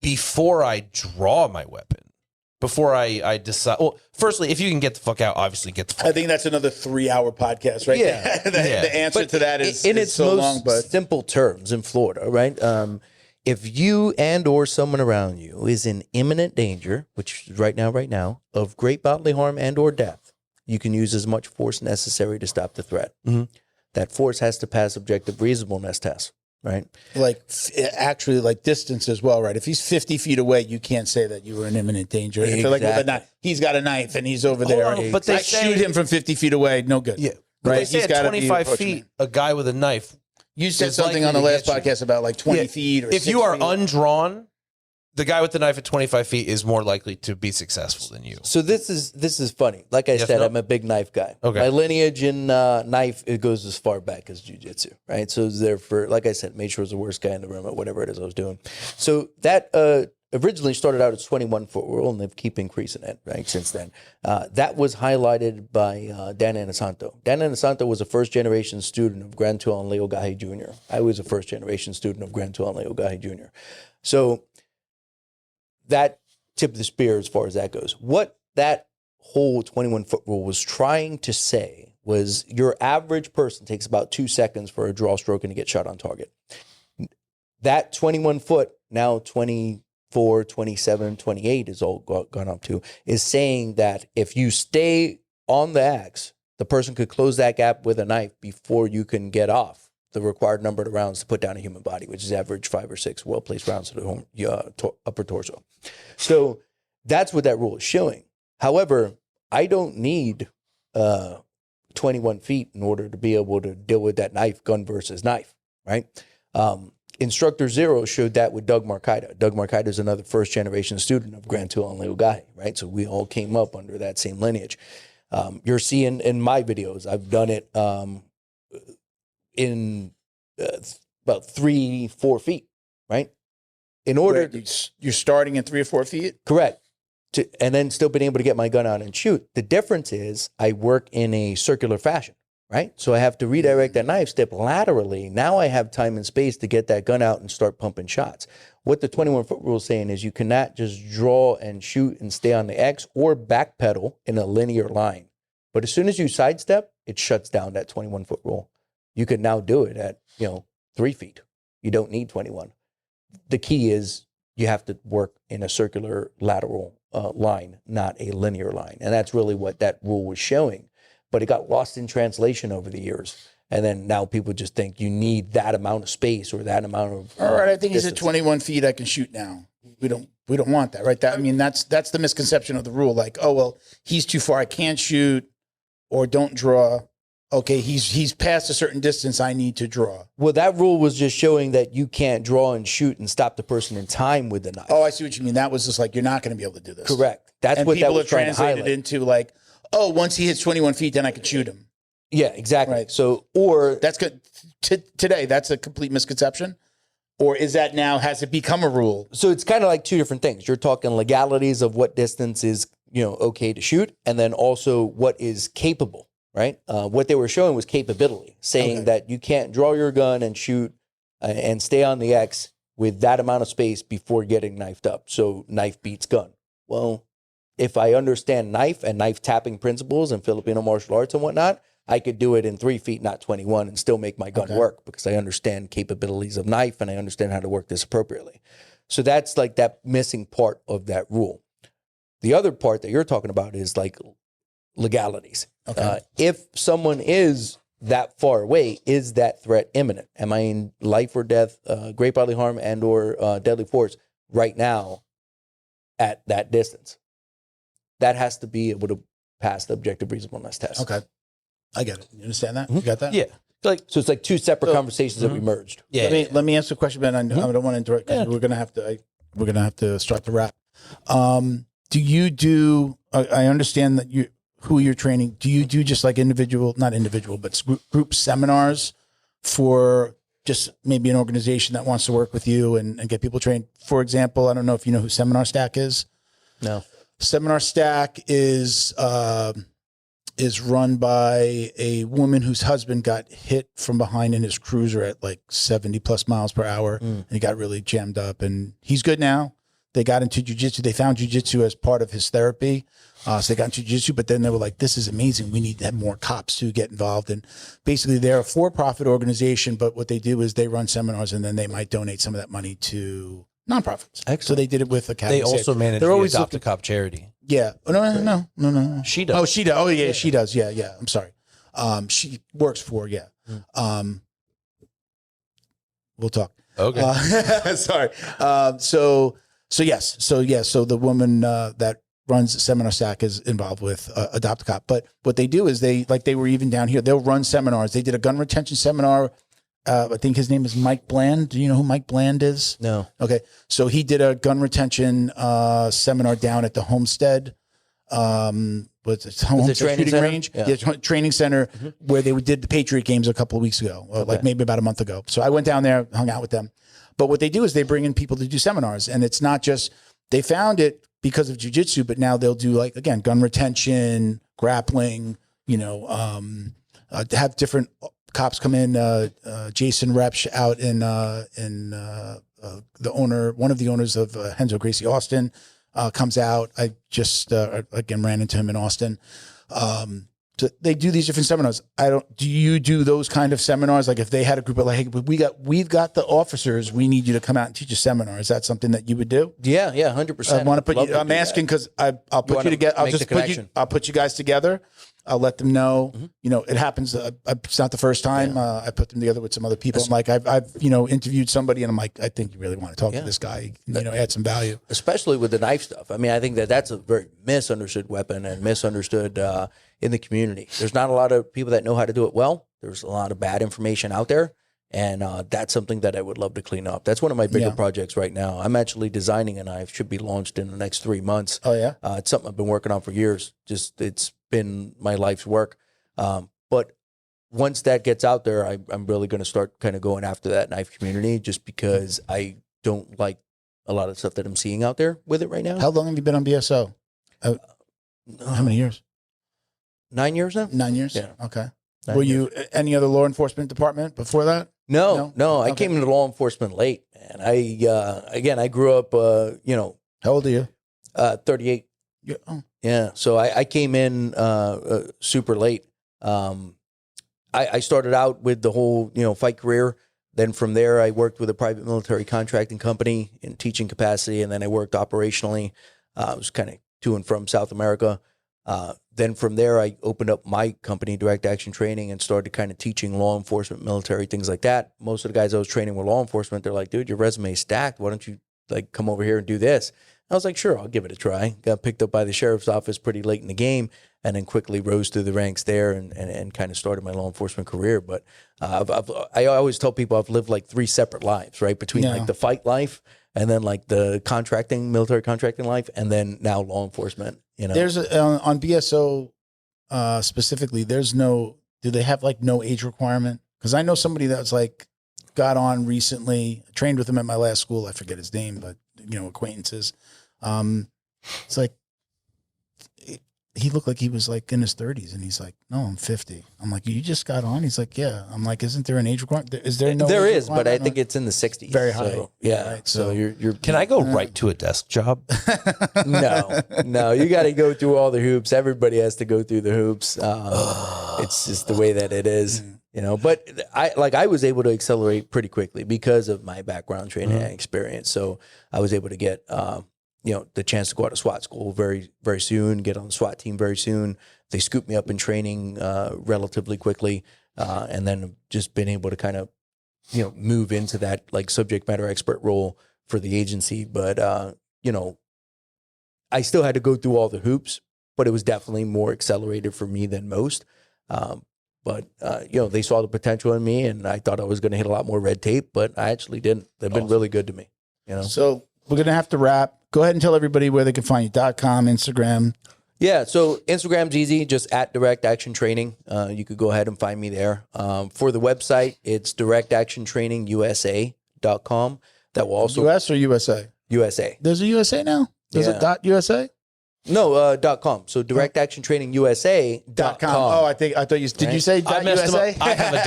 before I draw my weapon? Before I decide, well, firstly, if you can get the fuck out, obviously get the fuck out. I think that's another 3-hour podcast, right? Yeah. The answer to that is in its so most long, but simple terms in Florida, right? If you and or someone around you is in imminent danger, which is right now, of great bodily harm and or death, you can use as much force necessary to stop the threat. Mm-hmm. That force has to pass objective reasonableness tests. right? Like actually like distance as well, right? If he's 50 feet away, you can't say that you were in imminent danger. If they're like with a knife, he's got a knife and he's over there. But they shoot him from 50 feet away, no good. Yeah. But right. they say He's at gotta 25 be feet, a guy with a knife. You said is something likely on the to last get you. podcast about like 20 feet or if 6 you are feet. undrawn, the guy with the knife at 25 feet is more likely to be successful than you. So this is funny. Like I said, no? I'm a big knife guy. Okay. My lineage in knife, it goes as far back as jiu-jitsu, right? So it's there for, like I said, made sure I was the worst guy in the room at whatever it is I was doing. So that originally started out as 21-foot rule, and they've keep increasing it, right, since then. That was highlighted by Dan Inosanto. Dan Inosanto was a first-generation student of Grand Tuan Leo Gahe Jr. I was a first-generation student of Grand Tuan Leo Gahe Jr. So that tip of the spear as far as that goes. What that whole 21-foot rule was trying to say was your average person takes about 2 seconds for a draw stroke and to get shot on target. That 21-foot, now 24, 27, 28 is all gone up to, is saying that if you stay on the axe, the person could close that gap with a knife before you can get off the required number of rounds to put down a human body, which is average 5 or 6 well-placed rounds to the upper torso. So that's what that rule is showing. However, I don't need 21 feet in order to be able to deal with that knife, gun versus knife, right? Instructor Zero showed that with Doug Marcaida. Doug Marcaida is another first-generation student of Grand Tuan Leo Gahe, right? So we all came up under that same lineage. You're seeing in my videos, I've done it in about 3-4 feet, right? In order, you're starting at 3 or 4 feet. correct, and then still being able to get my gun out and shoot. The difference is I work in a circular fashion, right? So I have to redirect that knife, step laterally. Now I have time and space to get that gun out and start pumping shots. What the 21-foot rule is saying is you cannot just draw and shoot and stay on the X or backpedal in a linear line. But as soon as you sidestep, it shuts down that 21-foot rule. You can now do it at 3 feet. You don't need 21. The key is you have to work in a circular lateral line, not a linear line. And that's really what that rule was showing. But it got lost in translation over the years. And then now people just think you need that amount of space or that amount of All right, I think he's at distance. 21 feet. I can shoot now. We don't want that, right? That's the misconception of the rule. Like, oh well, he's too far. I can't shoot, or don't draw. Okay, he's past a certain distance. I need to draw. Well, that rule was just showing that you can't draw and shoot and stop the person in time with the knife. Oh, I see what you mean. That was just like you're not going to be able to do this. Correct. That's And what that people was have trying to translated highlight. into like, oh, once he hits 21 feet, then I can shoot him. Yeah, exactly. Right. So, or That's good. Today, that's a complete misconception. Or is that now, has it become a rule? so it's kind of like two different things. You're talking legalities of what distance is, okay to shoot, and then also what is capable, right? What they were showing was capability, saying Okay. that you can't draw your gun and shoot and stay on the X with that amount of space before getting knifed up. So knife beats gun. Well, if I understand knife and knife tapping principles and Filipino martial arts and whatnot, I could do it in 3 feet, not 21, and still make my gun work because I understand capabilities of knife and I understand how to work this appropriately. So that's like that missing part of that rule. The other part that you're talking about is like legalities. Okay. If someone is that far away, is that threat imminent? Am I in life or death, great bodily harm and or deadly force right now at that distance? That has to be able to pass the objective reasonableness test. Okay. I get it. You understand that? You got that? Yeah. So it's like two separate conversations that we merged. Yeah. Let me answer a question, Ben. I don't want to interrupt because we're gonna have to start the wrap. Do you do? I understand that who you're training. Do you do just like not individual, but group seminars for just maybe an organization that wants to work with you and get people trained? For example, I don't know if you know who Seminar Stack is. No. Seminar Stack is run by a woman whose husband got hit from behind in his cruiser at like 70 plus miles per hour. And he got really jammed up and he's good now. They got into jiu-jitsu. They found jiu-jitsu as part of his therapy. So they got into jiu-jitsu, but then they were like, this is amazing. We need to have more cops to get involved. And basically they're a for-profit organization, but what they do is they run seminars and then they might donate some of that money to nonprofits. Excellent. So they did it with Academy. They also manage They're the always Adopt a looking- Cop charity. Yeah. Oh, no. She does. Oh, she does. Oh, yeah, she does. Yeah. I'm sorry. She works for, We'll talk. Okay. Sorry. So the woman that runs Seminar Stack is involved with Adopt a Cop. But what they do is they were even down here. They'll run seminars. They did a gun retention seminar. I think his name is Mike Bland. Do you know who Mike Bland is? No. Okay. So he did a gun retention seminar down at the Homestead. What's it? Homestead training shooting center? range. Yeah. Yeah, training center where they did the Patriot games a couple of weeks ago, like maybe about a month ago. So I went down there, hung out with them. But what they do is they bring in people to do seminars, and it's not just they found it because of jiu-jitsu, but now they'll do like again gun retention, grappling. Have different cops come in. Jason Repsch out in the owner, one of the owners of Henzo Gracie Austin, comes out. I just again ran into him in Austin. So they do these different seminars. Do you do those kind of seminars? Like if they had a group of like, hey, we've got the officers, we need you to come out and teach a seminar. Is that something that you would do? Yeah, 100%. I want to put you. I'm asking because I'll put you together. I'll put you guys together. I'll let them know. It happens. It's not the first time. I put them together with some other people. I'm like, I've interviewed somebody, and I'm like, I think you really want to talk to this guy. Add some value, especially with the knife stuff. I mean, I think that's a very misunderstood weapon and misunderstood in the community. There's not a lot of people that know how to do it well. There's a lot of bad information out there, and that's something that I would love to clean up. That's one of my bigger projects right now. I'm actually designing a knife. Should be launched in the next 3 months. Oh yeah, it's something I've been working on for years. It's been my life's work. But once that gets out there, I'm really going to start kind of going after that knife community, just because I don't like a lot of stuff that I'm seeing out there with it right now. How long have you been on BSO? How many years? 9 years now. 9 years. Yeah. Okay. 9 Were years. you any other law enforcement department before that? No. I Okay. came into law enforcement late, and I grew up. How old are you? 38. Yeah. So I came in super late. I started out with the whole fight career. Then from there, I worked with a private military contracting company in teaching capacity, and then I worked operationally. I was kind of to and from South America. Then from there, I opened up my company, Direct Action Training, and started kind of teaching law enforcement, military, things like that. Most of the guys I was training were law enforcement. They're like, dude, your resume is stacked. Why don't you come over here and do this? I was like, sure, I'll give it a try. Got picked up by the sheriff's office pretty late in the game, and then quickly rose through the ranks there and kind of started my law enforcement career. But I always tell people I've lived like 3 separate lives, right? Between like the fight life and then like the military contracting life, and then now law enforcement. There's on BSO specifically. Do they have like no age requirement? Because I know somebody that's like got on recently. I trained with him at my last school. I forget his name, but acquaintances. It's like he looked like he was like in his 30s, and he's like, "No, I'm 50." I'm like, "You just got on?" He's like, "Yeah." I'm like, "Isn't there an age requirement? Is there no?" There age is, but I requirement? think it's in the 60s. Very high. So, yeah. Right. So you're. Can I go right to a desk job? No. You got to go through all the hoops. Everybody has to go through the hoops. It's just the way that it is. But I was able to accelerate pretty quickly because of my background training and experience. So I was able to get, the chance to go out to SWAT school very, very soon, get on the SWAT team very soon. They scooped me up in training relatively quickly. And then just been able to kind of, move into that like subject matter expert role for the agency. But, I still had to go through all the hoops, but it was definitely more accelerated for me than most. But they saw the potential in me, and I thought I was going to hit a lot more red tape, but I actually didn't. They've been really good to me. So we're going to have to wrap. Go ahead and tell everybody where they can find you. .com, Instagram. Yeah, so Instagram's easy, just at Direct Action Training. You could go ahead and find me there. For the website, it's directactiontrainingusa.com. That will also US or USA? USA. There's a USA now? There's a .USA? No, .com. So directactiontrainingusa.com. Oh, I thought you did. You say I messed him .USA? up. I have a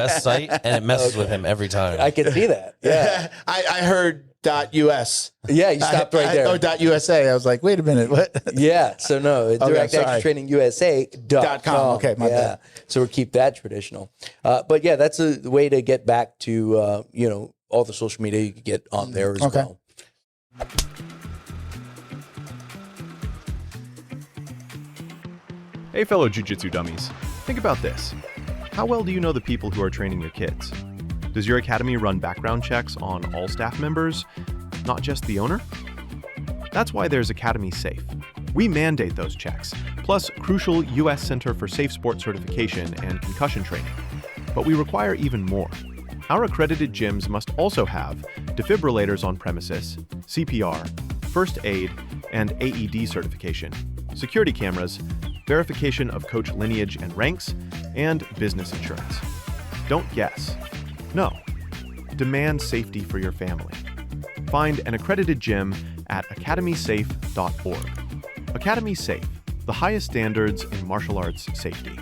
.us site, and it messes with him every time. I can see that. Yeah. I heard .us. Yeah, you stopped right there. .USA. I was like, wait a minute, what? Yeah, so no, directactiontrainingusa.com. Okay, my bad. So we'll keep that traditional. But yeah, that's a way to get back to, all the social media you can get on there as well. Hey, fellow jiu-jitsu dummies. Think about this. How well do you know the people who are training your kids? Does your academy run background checks on all staff members, not just the owner? That's why there's Academy Safe. We mandate those checks, plus crucial U.S. Center for Safe Sport certification and concussion training. But we require even more. Our accredited gyms must also have defibrillators on premises, CPR, first aid, and AED certification, security cameras, verification of coach lineage and ranks, and business insurance. Don't guess. No. Demand safety for your family. Find an accredited gym at academysafe.org. Academy Safe, the highest standards in martial arts safety.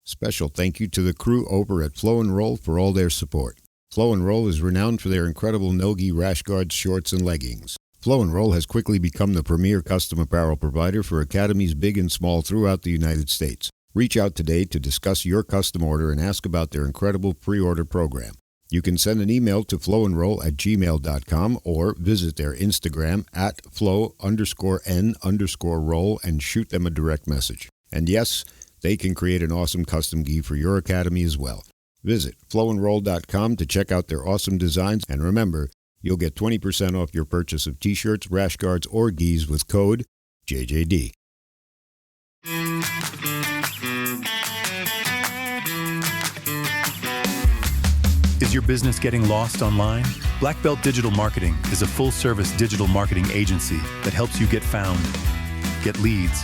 Special thank you to the crew over at Flow and Roll for all their support. Flow and Roll is renowned for their incredible no-gi rash guards, shorts, and leggings. Flow and Roll has quickly become the premier custom apparel provider for academies big and small throughout the United States. Reach out today to discuss your custom order and ask about their incredible pre-order program. You can send an email to flowandroll@gmail.com or visit their Instagram at flow_n_roll and shoot them a direct message. And yes, they can create an awesome custom gi for your academy as well. Visit flowandroll.com to check out their awesome designs, and remember, you'll get 20% off your purchase of t-shirts, rash guards, or gis with code JJD. Is your business getting lost online? Black Belt Digital Marketing is a full-service digital marketing agency that helps you get found, get leads,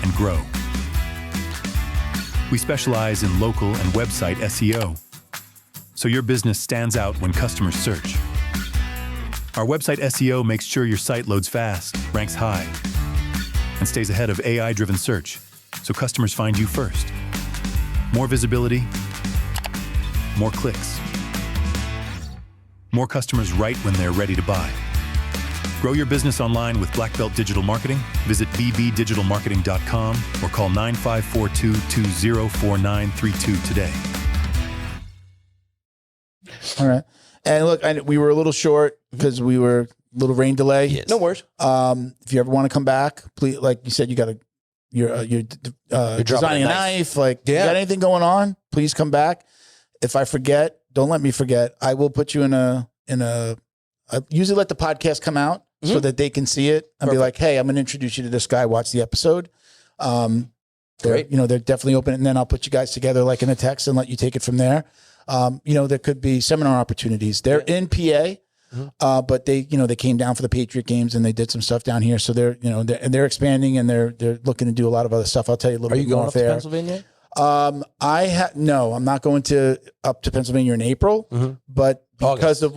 and grow. We specialize in local and website SEO, so your business stands out when customers search. Our website SEO makes sure your site loads fast, ranks high, and stays ahead of AI-driven search, so customers find you first. More visibility, more clicks. More customers write when they're ready to buy. Grow your business online with Black Belt Digital Marketing. Visit bbdigitalmarketing.com or call 9542-204932 today. All right. And look, we were a little short because we were a little rain delay. Yes. No worries. If you ever want to come back, please, like you said, you're designing a knife. Like, you got anything going on? Please come back. If I forget, don't let me forget. I will put you in a I usually let the podcast come out so that they can see it and be like, hey, I'm going to introduce you to this guy. Watch the episode. They're definitely open. And then I'll put you guys together like in a text and let you take it from there. There could be seminar opportunities. They're in PA, but they came down for the Patriot games and they did some stuff down here. So they're expanding and they're looking to do a lot of other stuff. I'll tell you a little bit more. Are you going up to Pennsylvania? No, I'm not going up to Pennsylvania in April, but because of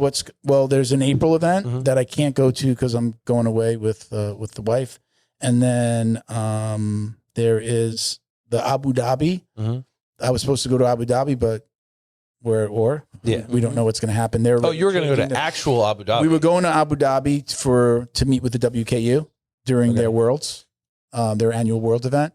there's an April event that I can't go to because I'm going away with the wife. And then, there is the Abu Dhabi. I was supposed to go to Abu Dhabi, but we don't know what's going to happen there. You were going to go to actual Abu Dhabi. We were going to Abu Dhabi to meet with the WKU during their Worlds, their annual World event.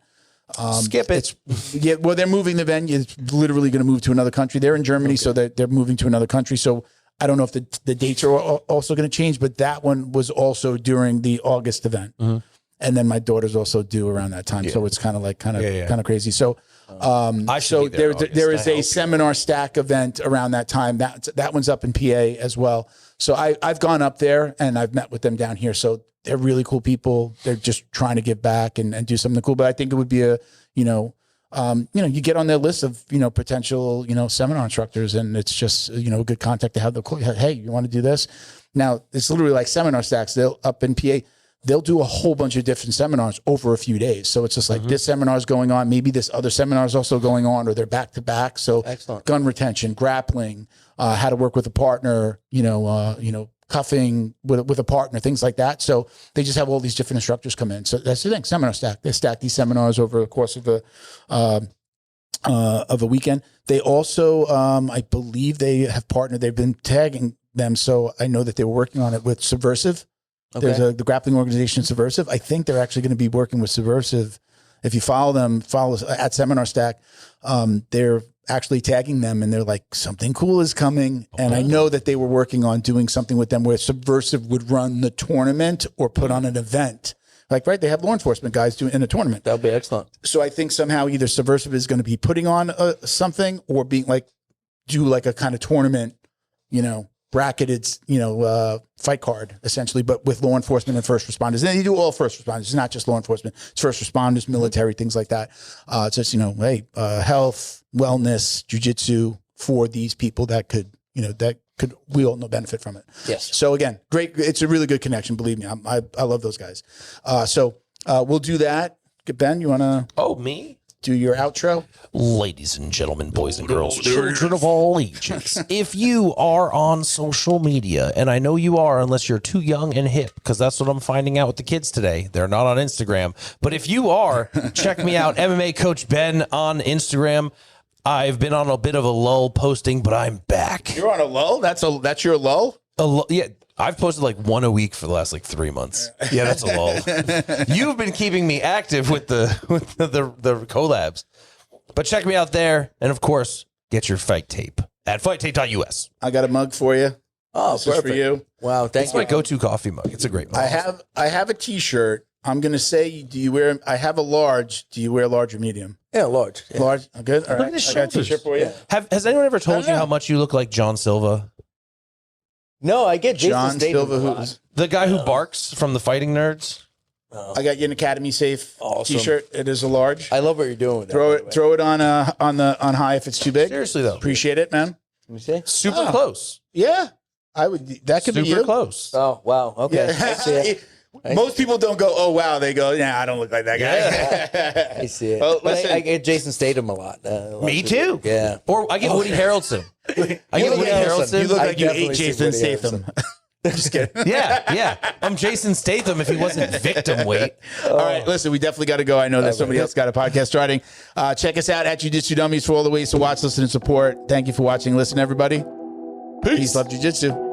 Skip it. They're moving the venue. It's literally going to move to another country. They're in Germany, so they're moving to another country. So I don't know if the dates are also going to change, but that one was also during the August event. And then my daughter's also due around that time. So it's kind of crazy. So, there is a seminar stack event around that time. That one's up in PA as well. So I've gone up there and I've met with them down here. So they're really cool people. They're just trying to give back and do something cool. But I think it would be you get on their list of, potential, seminar instructors, and it's just, a good contact to have. Hey, you want to do this? Now it's literally like seminar stacks. They'll up in PA. They'll do a whole bunch of different seminars over a few days. So it's just like this seminar is going on. Maybe this other seminar is also going on, or they're back to back. So excellent. Gun retention, grappling, how to work with a partner, cuffing with a partner, things like that. So they just have all these different instructors come in. So that's the thing, seminar stack. They stack these seminars over the course of a weekend. They also, I believe they have partnered. They've been tagging them. So I know that they were working on it with Subversive. Okay. There's the grappling organization Subversive. I think they're actually going to be working with Subversive. If you follow at Seminar Stack, they're actually tagging them and they're like, something cool is coming. And I know that they were working on doing something with them where Subversive would run the tournament or put on an event. They have law enforcement guys doing in a tournament. That would be excellent. So I think somehow either Subversive is going to be putting on something or being like do like a kind of tournament, bracketed, fight card essentially, but with law enforcement and first responders. And then you do all first responders. It's not just law enforcement. It's first responders, military, things like that. It's just, health, wellness, jiu-jitsu for these people that could, we all know benefit from it. Yes. So again, great. It's a really good connection. Believe me. I love those guys. So we'll do that. Ben, you want to? Oh, me? Do your outro? Ladies and gentlemen, boys and girls, children of all ages, if you are on social media, and I know you are unless you're too young and hip, because that's what I'm finding out with the kids today. They're not on Instagram. But if you are, check me out, MMA Coach Ben on Instagram. I've been on a bit of a lull posting, but I'm back. You're on a lull? That's your lull? Yeah. I've posted like one a week for the last 3 months. Yeah, that's a lull. You've been keeping me active with the collabs. But check me out there. And of course, get your fight tape at fighttape.us. I got a mug for you. Oh, this is for you. Wow, It's my go-to coffee mug. It's a great mug. I have a t-shirt. I'm going to say, I have a large. Do you wear large or medium? Yeah, large. Yeah. Large. Good. All Look right. at his I got a t-shirt for you. Yeah. Has anyone ever told you how much you look like John Silva? No, I get Jason John Statham Silva, a lot. who's The guy who barks from the Fighting Nerds? I got you an Academy Safe Awesome. t-shirt. It is a large. I love what you're doing with that. Throw by it the way. on high if it's too big. Seriously, though. Appreciate it, man. Let me see. Super close. Yeah, I would. That could be Super you. close. Oh, wow. Okay. Yeah. I see it. Most people don't go, oh wow. They go, yeah, I don't look like that guy. I see it. Well, But listen. I get Jason Statham a lot. Me too. Yeah. Or I get Woody Harrelson. I get Woody Harrelson. You look I like you definitely ate see Jason Woody Statham. Just kidding. Yeah. I'm Jason Statham if he wasn't victim weight. All right, listen, we definitely got to go. I know that somebody else got a podcast starting. Check us out at Jiu-Jitsu Dummies for all the ways to watch, listen, and support. Thank you for watching. Listen, everybody. Peace. Love Jiu-Jitsu.